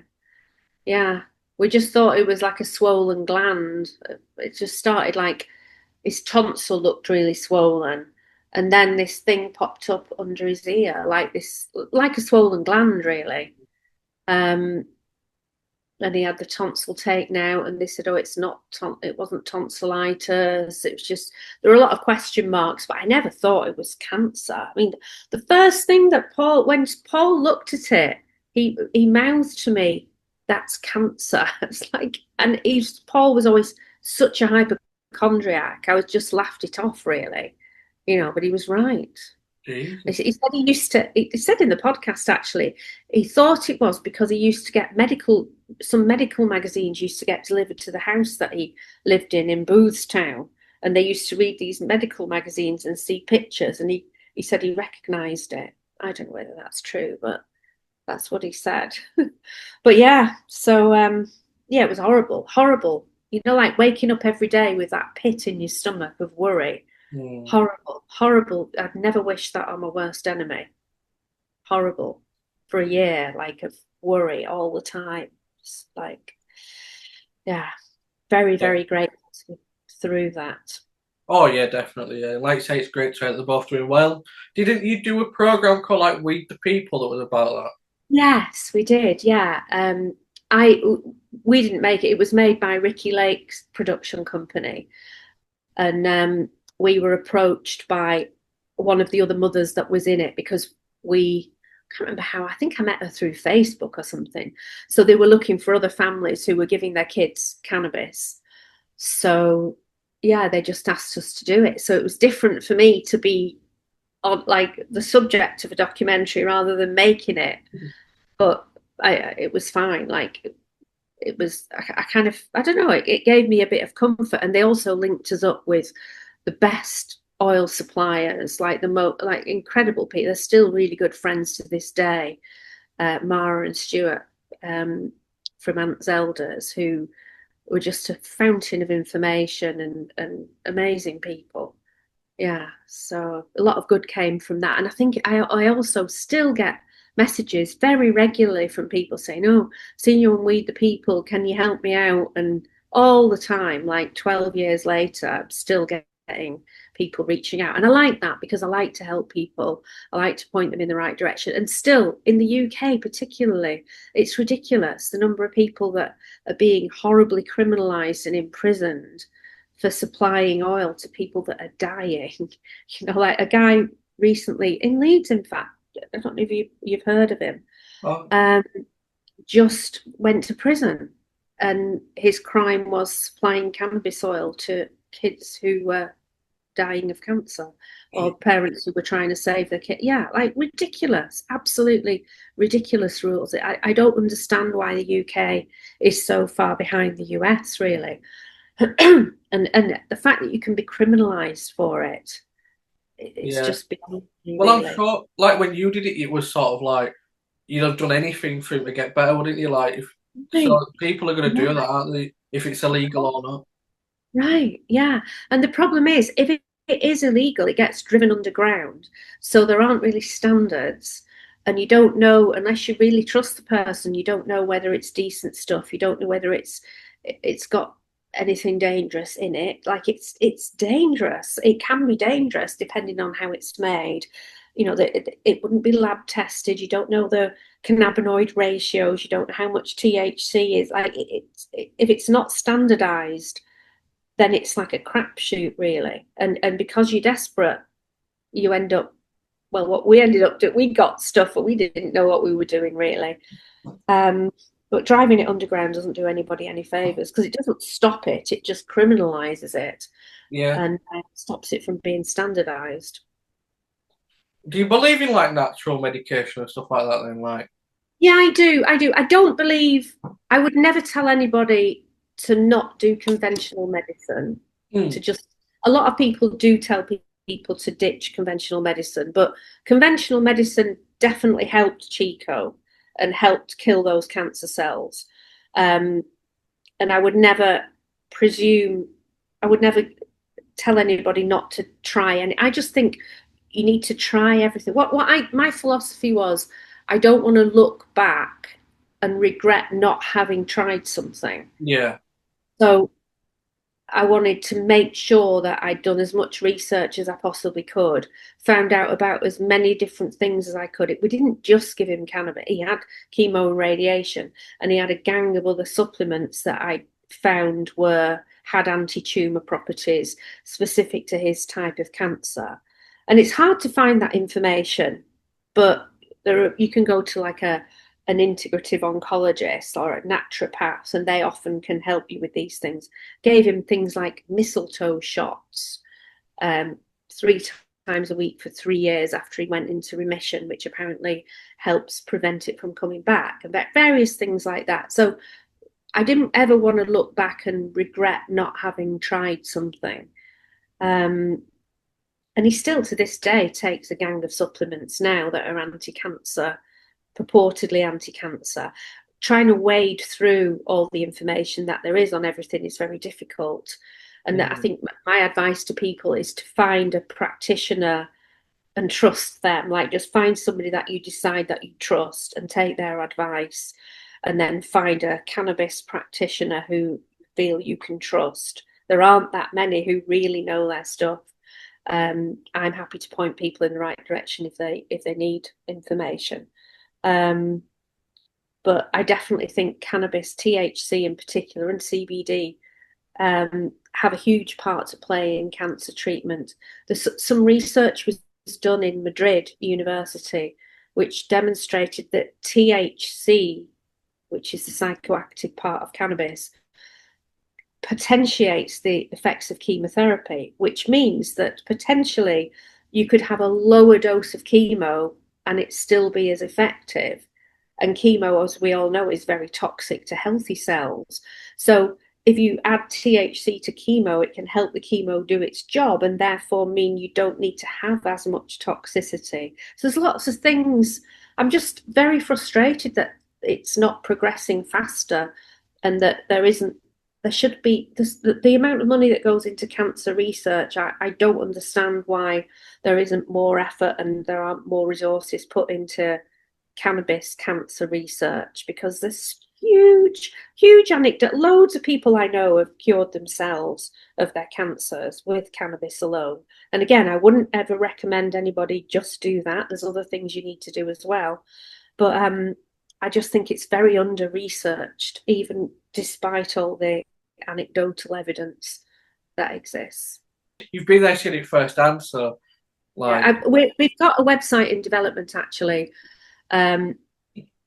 Yeah, we just thought it was like a swollen gland. It just started like his tonsil looked really swollen, and then this thing popped up under his ear, like a swollen gland, really. Um, and he had the tonsil taken out, and they said, "Oh, it wasn't tonsillitis. It was just there were a lot of question marks." But I never thought it was cancer. I mean, the first thing that when Paul looked at it, he mouthed to me, "That's cancer." It's like, and Paul was always such a hypochondriac. I was just laughed it off, really, But he was right. He Jesus. said he said in the podcast, actually, he thought it was because he used to get some medical magazines used to get delivered to the house that he lived in Boothstown. And they used to read these medical magazines and see pictures. And he said he recognized it. I don't know whether that's true, but that's what he said. But yeah, so yeah, it was horrible, horrible. Like waking up every day with that pit in your stomach of worry. Mm. Horrible, horrible. I'd never wish that on my worst enemy. Horrible for a year, like of worry all the time. Just like, yeah, very, Yeah. very grateful through that. Oh yeah, definitely. Yeah. Like you say, it's great to hear that they're both doing well. Didn't you do a program called like "Weed the People" that was about Yes, we did. Yeah. I we didn't make it. It was made by Ricky Lake's production company, and we were approached by one of the other mothers that was in it because we I can't remember how. I think I met her through Facebook or something. So they were looking for other families who were giving their kids cannabis. So yeah, they just asked us to do it. So it was different for me to be on like the subject of a documentary rather than making it. that? But it was fine. Like it was, I kind of, I don't know, it gave me a bit of comfort. And they also linked us up with the best oil suppliers, like like incredible people. They're still really good friends to this day. Mara and Stuart from Aunt's Elders, who were just a fountain of information and amazing people. Yeah, so a lot of good came from that. And I think I also still get messages very regularly from people saying, "Oh, seen you on Weed the People. Can you help me out?" And all the time, like 12 years later, I'm still getting people reaching out. And I like that because I like to help people. I like to point them in the right direction. And still, in the UK particularly, it's ridiculous the number of people that are being horribly criminalised and imprisoned for supplying oil to people that are dying. You know, like a guy recently in Leeds, in fact, I don't know if you've heard of him, Oh, just went to prison. And his crime was supplying cannabis oil to kids who were dying of cancer or parents who were trying to save their kid. Yeah, like ridiculous, absolutely ridiculous rules. I don't understand why the UK is so far behind the US, really. and the fact that you can be criminalized for it's yeah. just beyond me, Well, I'm really. sure, like when you did it, it was sort of like you'd have done anything for him to get better, wouldn't you? Like, if Right. so, people are going to Yeah. do that, aren't they? If it's illegal or not. Right, yeah. And the problem is, if it is illegal, it gets driven underground. So there aren't really standards. And you don't know, unless you really trust the person, you don't know whether it's decent stuff. You don't know whether it's got anything dangerous in it. Like it's dangerous. It can be dangerous depending on how it's made. You know, that it wouldn't be lab tested. You don't know the cannabinoid ratios. You don't know how much THC is. Like if it's not standardized, then it's like a crapshoot, really. And because you're desperate, you end up, well, what we ended up doing, we got stuff, but we didn't know what we were doing, really. But driving it underground doesn't do anybody any favors because it doesn't stop it; it just criminalizes it Yeah. and stops it from being standardized. Do you believe in like natural medication and stuff like that? Then, like, Yeah, I do. I do. I don't believe, I would never tell anybody to not do conventional medicine, hmm, to just, a lot of people do tell people to ditch conventional medicine, but conventional medicine definitely helped Chico and helped kill those cancer cells. Um, and I would never presume, I would never tell anybody not to try any. I just think you need to try everything. My philosophy was, I don't want to look back and regret not having tried something. yeah, So I wanted to make sure that I'd done as much research as I possibly could, found out about as many different things as I could. We didn't just give him cannabis, he had chemo and radiation, and he had a gang of other supplements that I found had anti-tumor properties specific to his type of cancer. And it's hard to find that information, but you can go to like an integrative oncologist or a naturopath, and they often can help you with these things. Gave him things like mistletoe shots, 3 times a week for 3 years after he went into remission, which apparently helps prevent it from coming back, and various things like that. So I didn't ever want to look back and regret not having tried something. And he still to this day takes a gang of supplements now that are anti-cancer, purportedly anti-cancer. Trying to wade through all the information that there is on everything is very difficult. And that I mm, think my advice to people is to find a practitioner and trust them. Like just find somebody that you decide that you trust and take their advice, and then find a cannabis practitioner who you feel you can trust. There aren't that many who really know their stuff. I'm happy to point people in the right direction if they need information. Um, but I definitely think cannabis, THC in particular, and CBD have a huge part to play in cancer treatment. Some research was done in Madrid University, which demonstrated that THC, which is the psychoactive part of cannabis, potentiates the effects of chemotherapy, which means that potentially you could have a lower dose of chemo and it still be as effective. And chemo, as we all know, is very toxic to healthy cells. So if you add THC to chemo, it can help the chemo do its job and therefore mean you don't need to have as much toxicity. So there's lots of things. I'm just very frustrated that it's not progressing faster and that there should be the amount of money that goes into cancer research. I don't understand why there isn't more effort and there aren't more resources put into cannabis cancer research, because there's huge anecdote. Loads of people I know have cured themselves of their cancers with cannabis alone. And again, I wouldn't ever recommend anybody just do that. There's other things you need to do as well. But I just think it's very under researched, even despite all the anecdotal evidence that exists. You've been there, seen it firsthand, so like, Yeah, we've got a website in development actually. Um,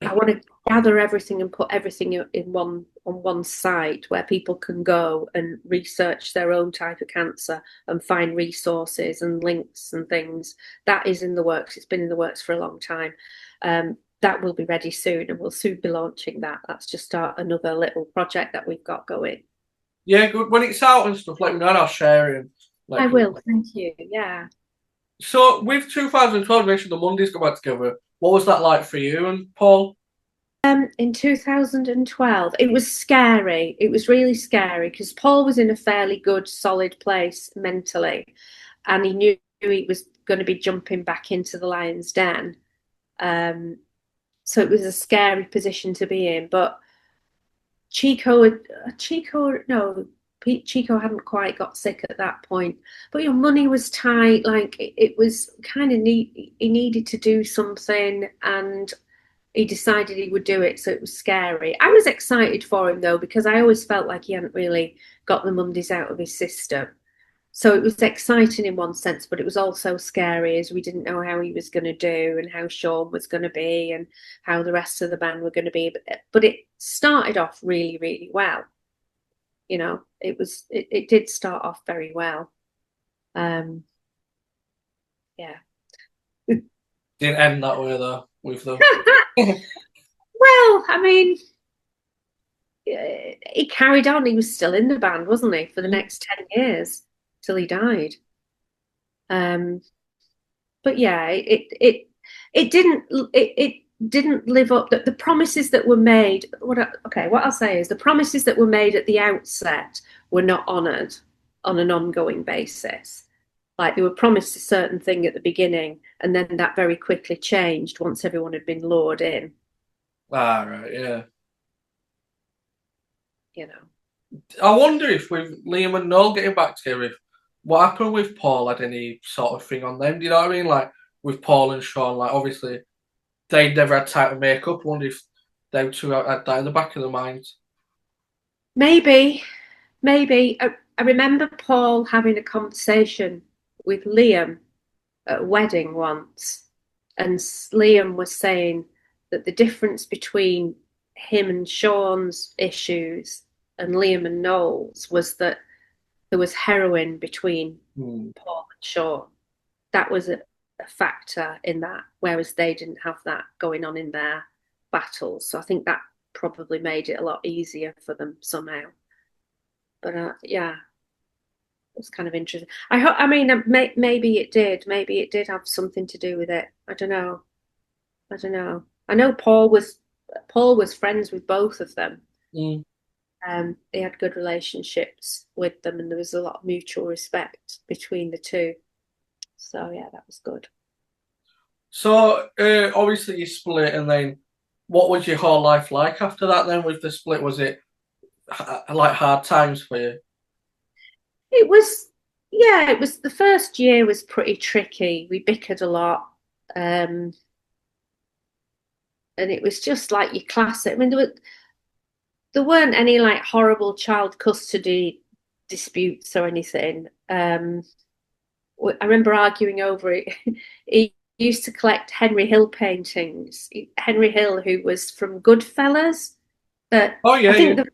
I want to gather everything and put everything in one on one site where people can go and research their own type of cancer and find resources and links and things. That is in the works. It's been in the works for a long time. That will be ready soon, and we'll soon be launching that. That's just another little project that we've got going. yeah, good. When it's out and stuff, let me know and I'll share it. I will, thank you. Yeah. So with 2012, you mentioned the Mondays got back together. What was that like for you and Paul? In 2012, it was scary. It was really scary because Paul was in a fairly good, solid place mentally, and he knew he was going to be jumping back into the lion's den. So it was a scary position to be in. But Chico hadn't quite got sick at that point. But money was tight. Like it was kind of neat. He needed to do something, and he decided he would do it. So it was scary. I was excited for him though, because I always felt like he hadn't really got the Mondays out of his system. So it was exciting in one sense, but it was also scary as we didn't know how he was going to do and how Shaun was going to be and how the rest of the band were going to be. But it started off really, really well. It did start off very well. Yeah. Didn't end that way though, with them. Well, I mean, he carried on. He was still in the band, wasn't he, for the next 10 years till he died. But yeah, it didn't live up. The promises that were made. What I'll say is the promises that were made at the outset were not honoured on an ongoing basis. Like they were promised a certain thing at the beginning, and then that very quickly changed once everyone had been lured in. Ah, right, yeah. You know. I wonder if with Liam and Noel getting back together, if what happened with Paul had any sort of thing on them. Do you know what I mean? Like with Paul and Shaun, like obviously they never had time to make up. I wonder if them two had that in the back of their minds. Maybe. I remember Paul having a conversation with Liam at a wedding once, and Liam was saying that the difference between him and Shaun's issues and Liam and Noel's was that there was heroin between Paul and Shaun. That was a factor in that, whereas they didn't have that going on in their battles. So I think that probably made it a lot easier for them somehow. But yeah, it was kind of interesting. I mean, maybe it did. Maybe it did have something to do with it. I don't know. I know Paul was friends with both of them. Mm. They had good relationships with them, and there was a lot of mutual respect between the two. So yeah, that was good. So obviously you split, and then what was your whole life like after that? Then with the split, was it like hard times for you? It was, yeah, it was. The first year was pretty tricky. We bickered a lot, and it was just like your classic. I mean, there weren't any like horrible child custody disputes or anything. I remember arguing over it. He used to collect Henry Hill paintings. Henry Hill, who was from Goodfellas. Oh yeah, I think yeah. the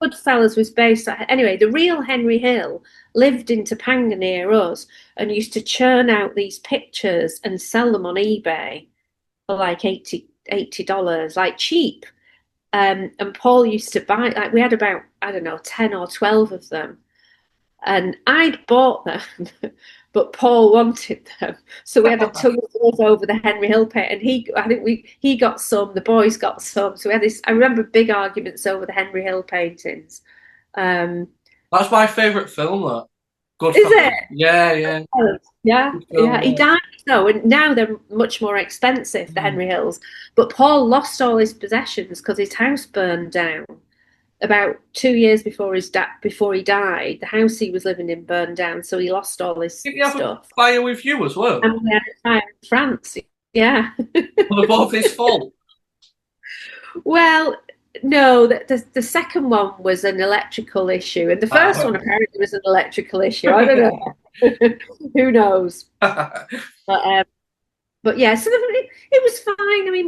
Goodfellas was based on, anyway, the real Henry Hill lived in Topanga near us and used to churn out these pictures and sell them on eBay for like $80, like cheap. And Paul used to buy, like we had about, I don't know, 10 or 12 of them. And I'd bought them, but Paul wanted them. So we had a tug of war over the Henry Hill paint. And he got some, the boys got some. So we had this, I remember big arguments over the Henry Hill paintings. That's my favourite film. That. Is it? Goodfellas. Yeah, yeah. Oh, yeah, Good yeah. film, He yeah. died though, and now they're much more expensive, the Mm. Henry Hills. But Paul lost all his possessions because his house burned down about 2 years before he died. The house he was living in burned down, so he lost all his Didn't he have a stuff. fire with you as well? And we had a fire in France. Yeah. Were they both his fault? Well, no, the second one was an electrical issue, and the first one apparently was an electrical issue. I don't know. Who knows? But but yeah, so it was fine. I mean,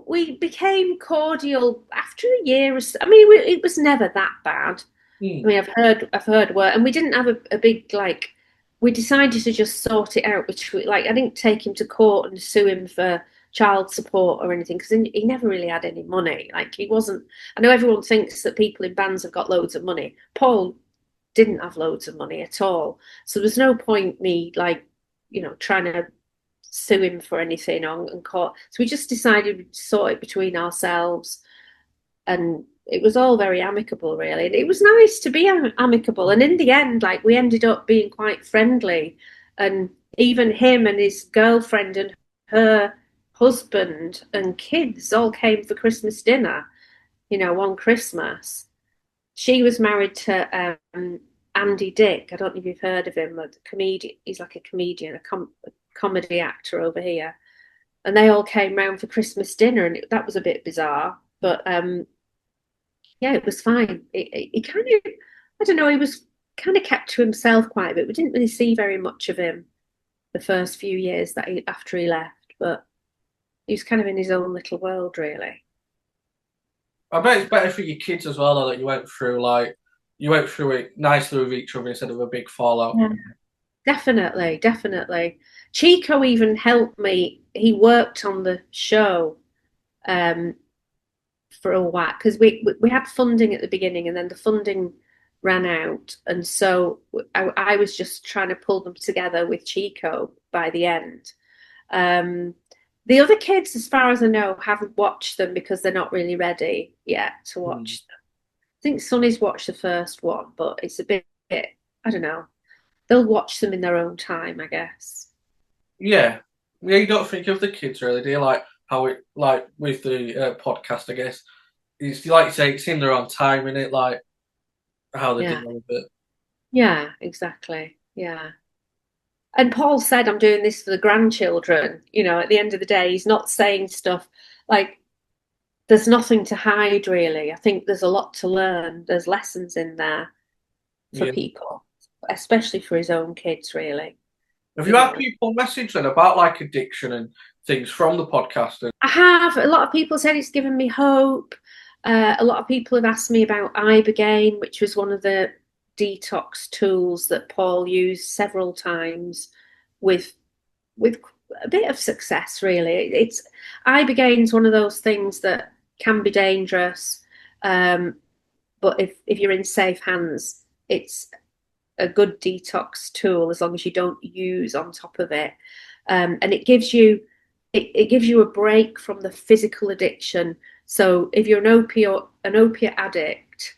we became cordial after a year or so. I mean, it was never that bad. I mean, I've heard word, and we didn't have a big like. We decided to just sort it out, which like I didn't take him to court and sue him for child support or anything because he never really had any money. Like he wasn't. I know everyone thinks that people in bands have got loads of money. Paul didn't have loads of money at all, so there's no point me like trying to sue him for anything on court. So we just decided we'd sort it between ourselves, and it was all very amicable, really. And it was nice to be amicable. And in the end, like we ended up being quite friendly, and even him and his girlfriend and her husband and kids all came for Christmas dinner. On Christmas. She was married to Andy Dick. I don't know if you've heard of him. A comedian. He's like a comedian, a comedy actor over here, and they all came round for Christmas dinner, and that was a bit bizarre, but yeah, it was fine. He kind of, I don't know, he was kind of kept to himself quite a bit. We didn't really see very much of him the first few years after he left, but he was kind of in his own little world, really. I bet it's better for your kids as well, though, that you went through it nicely with each other instead of a big fallout. Yeah. Definitely, definitely. Chico even helped me. He worked on the show um, for a while because we had funding at the beginning, and then the funding ran out, and so I was just trying to pull them together with Chico by the end. Um, the other kids, as far as I know, haven't watched them because they're not really ready yet to Mm. watch them. I think Sonny's watched the first one, but it's a bit, I don't know. They'll watch them in their own time, I guess. Yeah. Yeah, you don't think of the kids really, do you? Like how it, like with the podcast, I guess. It's like you say, it's in their own time, in it, like how they Yeah, deal with it. yeah, exactly. Yeah. And Paul said, I'm doing this for the grandchildren. At the end of the day, he's not saying stuff like there's nothing to hide, really. I think there's a lot to learn. There's lessons in there for Yeah. people, especially for his own kids, really. Have you You had know, people message then about like addiction and things from the podcast? I have a lot of people said it's given me hope. A lot of people have asked me about Ibogaine, which was one of the detox tools that Paul used several times with with a bit of success, really. It's Ibogaine's one of those things that can be dangerous, but if you're in safe hands, it's a good detox tool as long as you don't use on top of it, and it gives you a break from the physical addiction. So if you're an opiate addict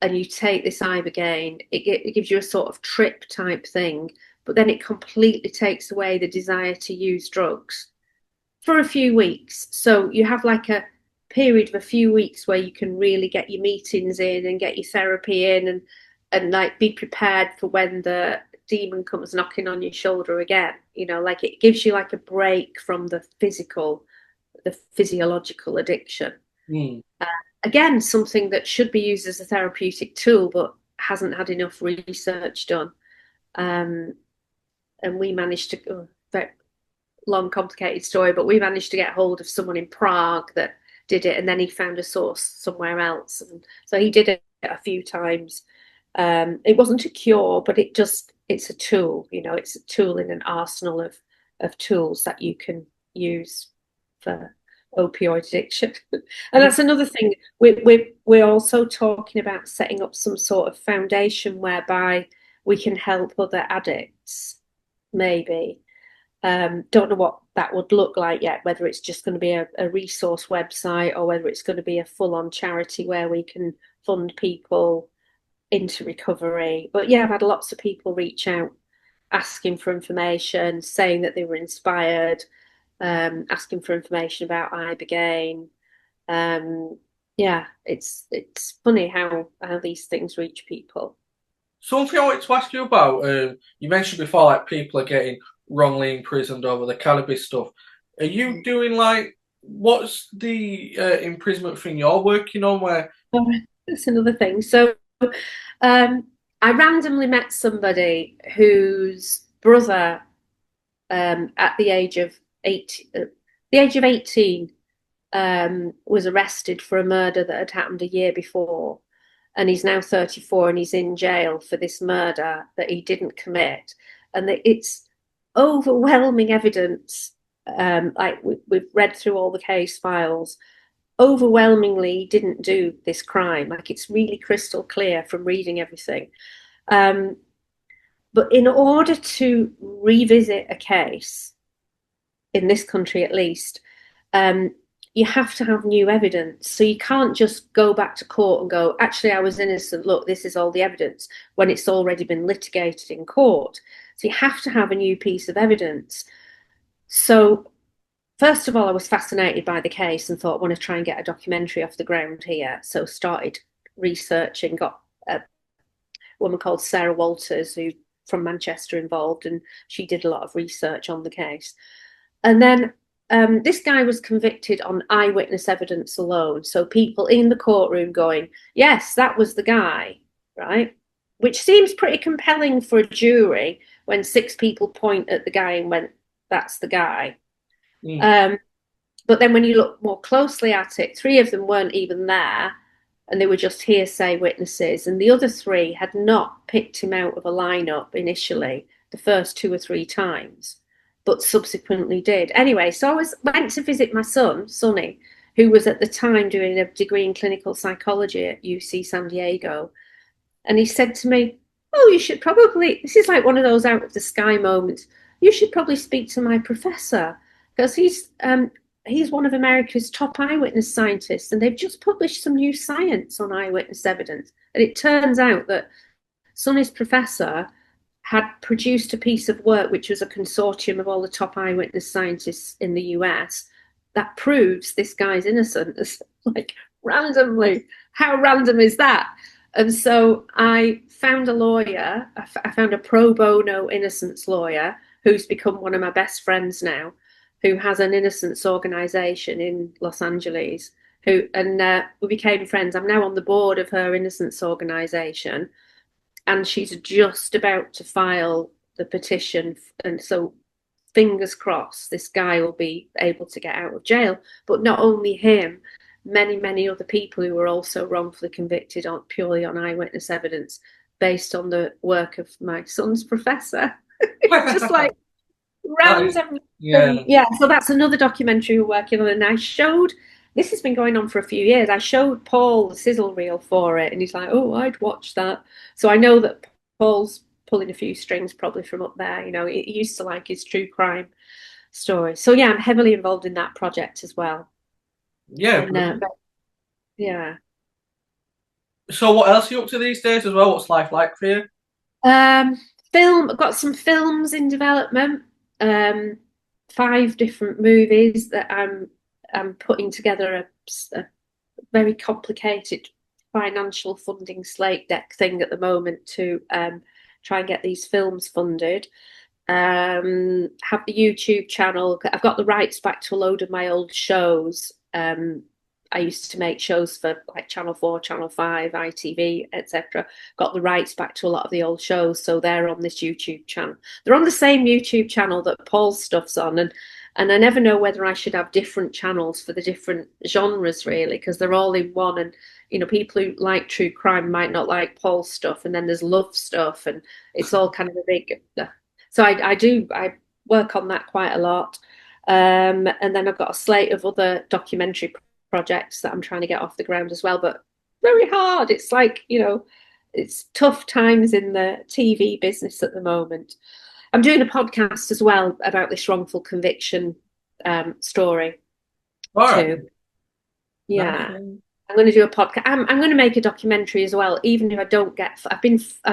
and you take this Ibogaine, it gives you a sort of trip type thing, but then it completely takes away the desire to use drugs for a few weeks. So you have like a period of a few weeks where you can really get your meetings in and get your therapy in, and like be prepared for when the demon comes knocking on your shoulder again. Like it gives you like a break from the physiological addiction. Mm. Again, something that should be used as a therapeutic tool, but hasn't had enough research done. Um, and we managed to, very long, complicated story, but we managed to get hold of someone in Prague that did it, and then he found a source somewhere else. And so he did it a few times. It wasn't a cure, but it's a tool. It's a tool in an arsenal of tools that you can use for opioid addiction. And that's another thing. We're also talking about setting up some sort of foundation whereby we can help other addicts, maybe. Don't know what that would look like yet, whether it's just going to be a resource website or whether it's going to be a full-on charity where we can fund people into recovery. But yeah, I've had lots of people reach out asking for information, saying that they were inspired, asking for information about Ibogaine. Yeah, it's funny how these things reach people. Something I wanted to ask you about. You mentioned before, like people are getting wrongly imprisoned over the cannabis stuff. Are you doing like what's the imprisonment thing you're working on? Where Oh, that's another thing. So, um, I randomly met somebody whose brother, at the age of 18, was arrested for a murder that had happened a year before, and he's now 34 and he's in jail for this murder that he didn't commit, and it's overwhelming evidence. Like we've read through all the case files, overwhelmingly didn't do this crime. Like it's really crystal clear from reading everything. Um, but in order to revisit a case, in this country at least, um, you have to have new evidence. So you can't just go back to court and go, actually, I was innocent. Look, this is all the evidence, when it's already been litigated in court. So you have to have a new piece of evidence. So first of all, I was fascinated by the case and thought, I want to try and get a documentary off the ground here. So started researching, got a woman called Sarah Walters, who from Manchester, involved, and she did a lot of research on the case. And then this guy was convicted on eyewitness evidence alone. So people in the courtroom going, yes, that was the guy, right? Which seems pretty compelling for a jury when 6 people point at the guy and went, that's the guy. Mm. But then when you look more closely at it, 3 of them weren't even there, and they were just hearsay witnesses. And the other 3 had not picked him out of a lineup initially, the first 2 or 3 times, but subsequently did. Anyway, so went to visit my son, Sonny, who was at the time doing a degree in clinical psychology at UC San Diego. And he said to me, oh, you should probably, this is like one of those out of the sky moments, you should probably speak to my professor, because he's one of America's top eyewitness scientists, and they've just published some new science on eyewitness evidence. And it turns out that Sonny's professor had produced a piece of work which was a consortium of all the top eyewitness scientists in the US that proves this guy's innocent. Like randomly. How random is that? And so I found a lawyer. I found a pro bono innocence lawyer who's become one of my best friends now, who has an innocence organization in Los Angeles. We became friends. I'm now on the board of her innocence organization, and she's just about to file the petition. And so fingers crossed, this guy will be able to get out of jail. But not only him, many other people who were also wrongfully convicted purely on eyewitness evidence based on the work of my son's professor. It's just like random. Yeah, so that's another documentary we're working on. And this has been going on for a few years. I showed Paul the sizzle reel for it, and he's like, oh, I'd watch that. So I know that Paul's pulling a few strings probably from up there. You know, he used to like his true crime stories. So yeah, I'm heavily involved in that project as well. Yeah. Yeah. So what else are you up to these days as well? What's life like for you? I've got some films in development. 5 different movies that I'm putting together a very complicated financial funding slate deck thing at the moment to try and get these films funded. Have the YouTube channel. I've got the rights back to a load of my old shows. I used to make shows for like Channel 4, Channel 5, ITV, etc. Got the rights back to a lot of the old shows, so they're on this YouTube channel. They're on the same YouTube channel that Paul's stuff's on, and I never know whether I should have different channels for the different genres, really, because they're all in one. And you know, people who like true crime might not like Paul's stuff, and then there's love stuff, and it's all kind of a big. So I work on that quite a lot, and then I've got a slate of other documentary projects that I'm trying to get off the ground as well, but very hard. It's like, you know, it's tough times in the TV business at the moment. I'm doing a podcast as well about this wrongful conviction story too. Yeah. I'm going to do a podcast. I'm going to make a documentary as well, even if I don't get. I've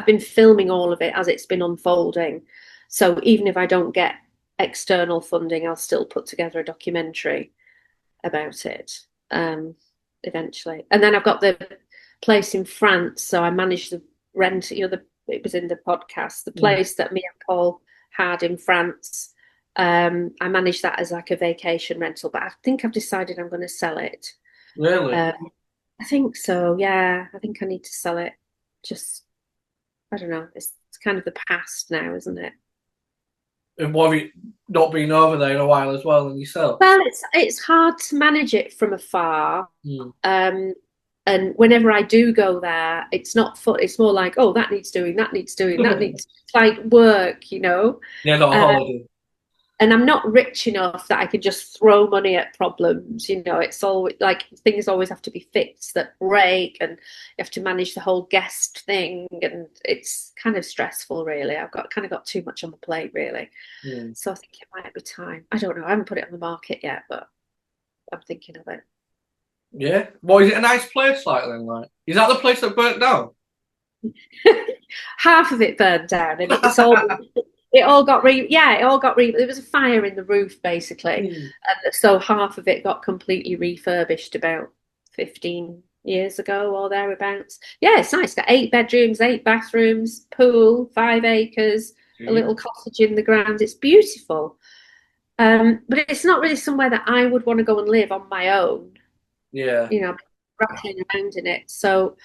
been filming all of it as it's been unfolding. So even if I don't get external funding, I'll still put together a documentary about it eventually. And then I've got the place in France, so I managed to rent. It was in the podcast. The place that me and Paul had in France. I managed that as like a vacation rental, but I think I've decided I'm going to sell it. Really? I think so, yeah. I think I need to sell it. Just, I don't know. It's kind of the past now, isn't it? And what have you not been over there in a while as well, and yourself? Well, it's hard to manage it from afar. Mm. And whenever I do go there, it's not fun. It's more like, oh, that needs doing, that needs doing, that needs. It's like work, you know. Yeah, not a holiday. And I'm not rich enough that I could just throw money at problems. You know, it's always like things always have to be fixed that break, and you have to manage the whole guest thing, and it's kind of stressful, really. I've got too much on my plate, really. So I think it might be time. I don't know. I haven't put it on the market yet, but I'm thinking of it. Yeah. Well, is it a nice place like then? Like, is that the place that burnt down? Half of it burned down, and it's all. It all got there was a fire in the roof basically, and so half of it got completely refurbished about 15 years ago or thereabouts. Yeah, it's nice. It's got 8 bedrooms, 8 bathrooms, pool, 5 acres, a little cottage in the ground. It's beautiful, but it's not really somewhere that I would want to go and live on my own. Yeah. You know, rattling around in it. So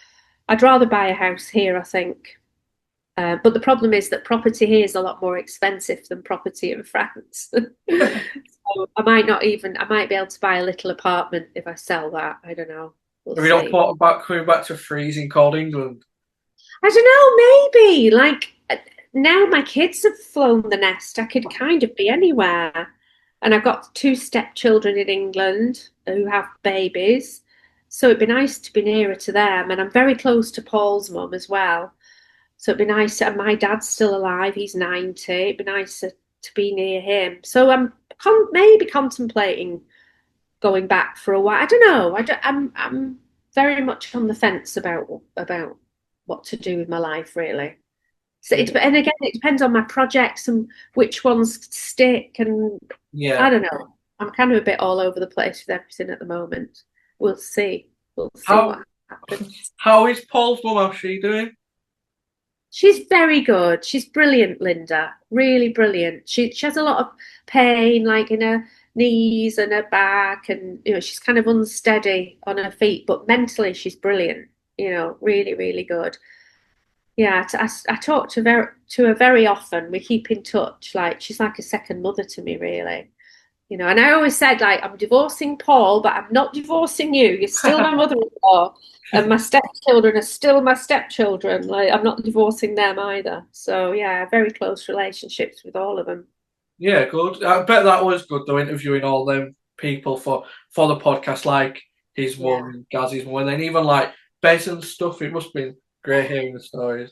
I'd rather buy a house here, I think. But the problem is that property here is a lot more expensive than property in France. So I might be able to buy a little apartment if I sell that. I don't know. Have you not thought about coming back to freezing cold England? I don't know, maybe. Like now my kids have flown the nest, I could kind of be anywhere. And I've got 2 stepchildren in England who have babies. So it'd be nice to be nearer to them. And I'm very close to Paul's mum as well. So it'd be nice. And my dad's still alive. He's 90. It'd be nice to be near him. So I'm maybe contemplating going back for a while. I don't know. I'm very much on the fence about what to do with my life, really. So and again, it depends on my projects and which ones stick. And I don't know. I'm kind of a bit all over the place with everything at the moment. We'll see. We'll see what happens. How is Paul's mum? How's she doing? She's very good. She's brilliant, Linda. Really brilliant. She has a lot of pain, like in her knees and her back, and she's kind of unsteady on her feet. But mentally, she's brilliant. Really, really good. Yeah, I talk to her very often. We keep in touch. Like she's like a second mother to me, really. And I always said, like, I'm divorcing Paul, but I'm not divorcing you. You're still my mother-in-law, and my stepchildren are still my stepchildren. Like, I'm not divorcing them either. So, yeah, very close relationships with all of them. Yeah, good. I bet that was good, though, interviewing all them people for the podcast, like his mum and Gaz's mum, and then even, like, Bez and stuff. It must have been great hearing the stories.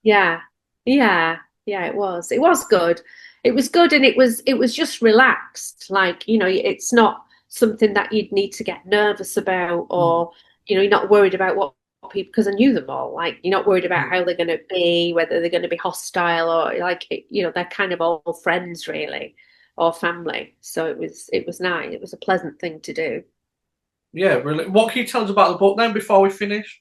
Yeah, it was. It was good. It was good, and it was just relaxed. Like, it's not something that you'd need to get nervous about, or you're not worried about what people, because I knew them all. Like, you're not worried about how they're going to be, whether they're going to be hostile, or like they're kind of all friends, really, or family. So it was nice. It was a pleasant thing to do. Yeah, really. What can you tell us about the book then before we finish?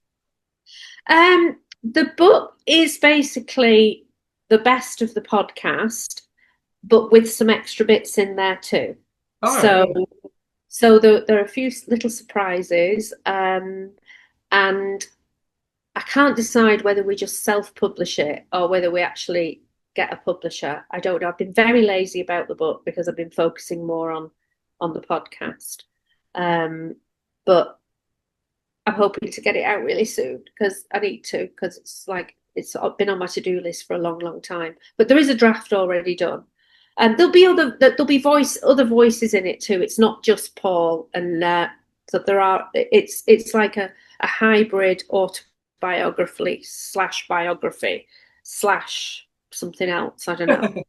The book is basically the best of the podcast, but with some extra bits in there too. So there are a few little surprises, and I can't decide whether we just self-publish it or whether we actually get a publisher. I don't know. I've been very lazy about the book because I've been focusing more on the podcast, but I'm hoping to get it out really soon because I need to, because it's been on my to-do list for a long, long time. But there is a draft already done. And there'll be other voices in it too. It's not just Paul, and so there are. It's like a hybrid autobiography / biography / something else. I don't know,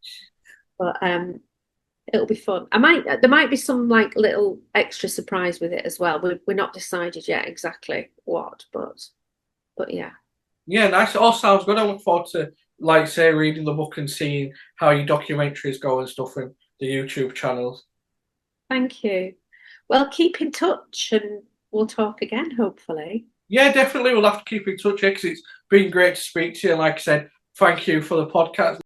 but It'll be fun. There might be some like little extra surprise with it as well. We're not decided yet exactly what, but yeah. Yeah, nice. It all sounds good. I look forward to, like, say, reading the book and seeing how your documentaries go and stuff in the YouTube channels. Thank you. Well, keep in touch and we'll talk again, hopefully. Yeah, definitely. We'll have to keep in touch because it's been great to speak to you. And like I said, thank you for the podcast.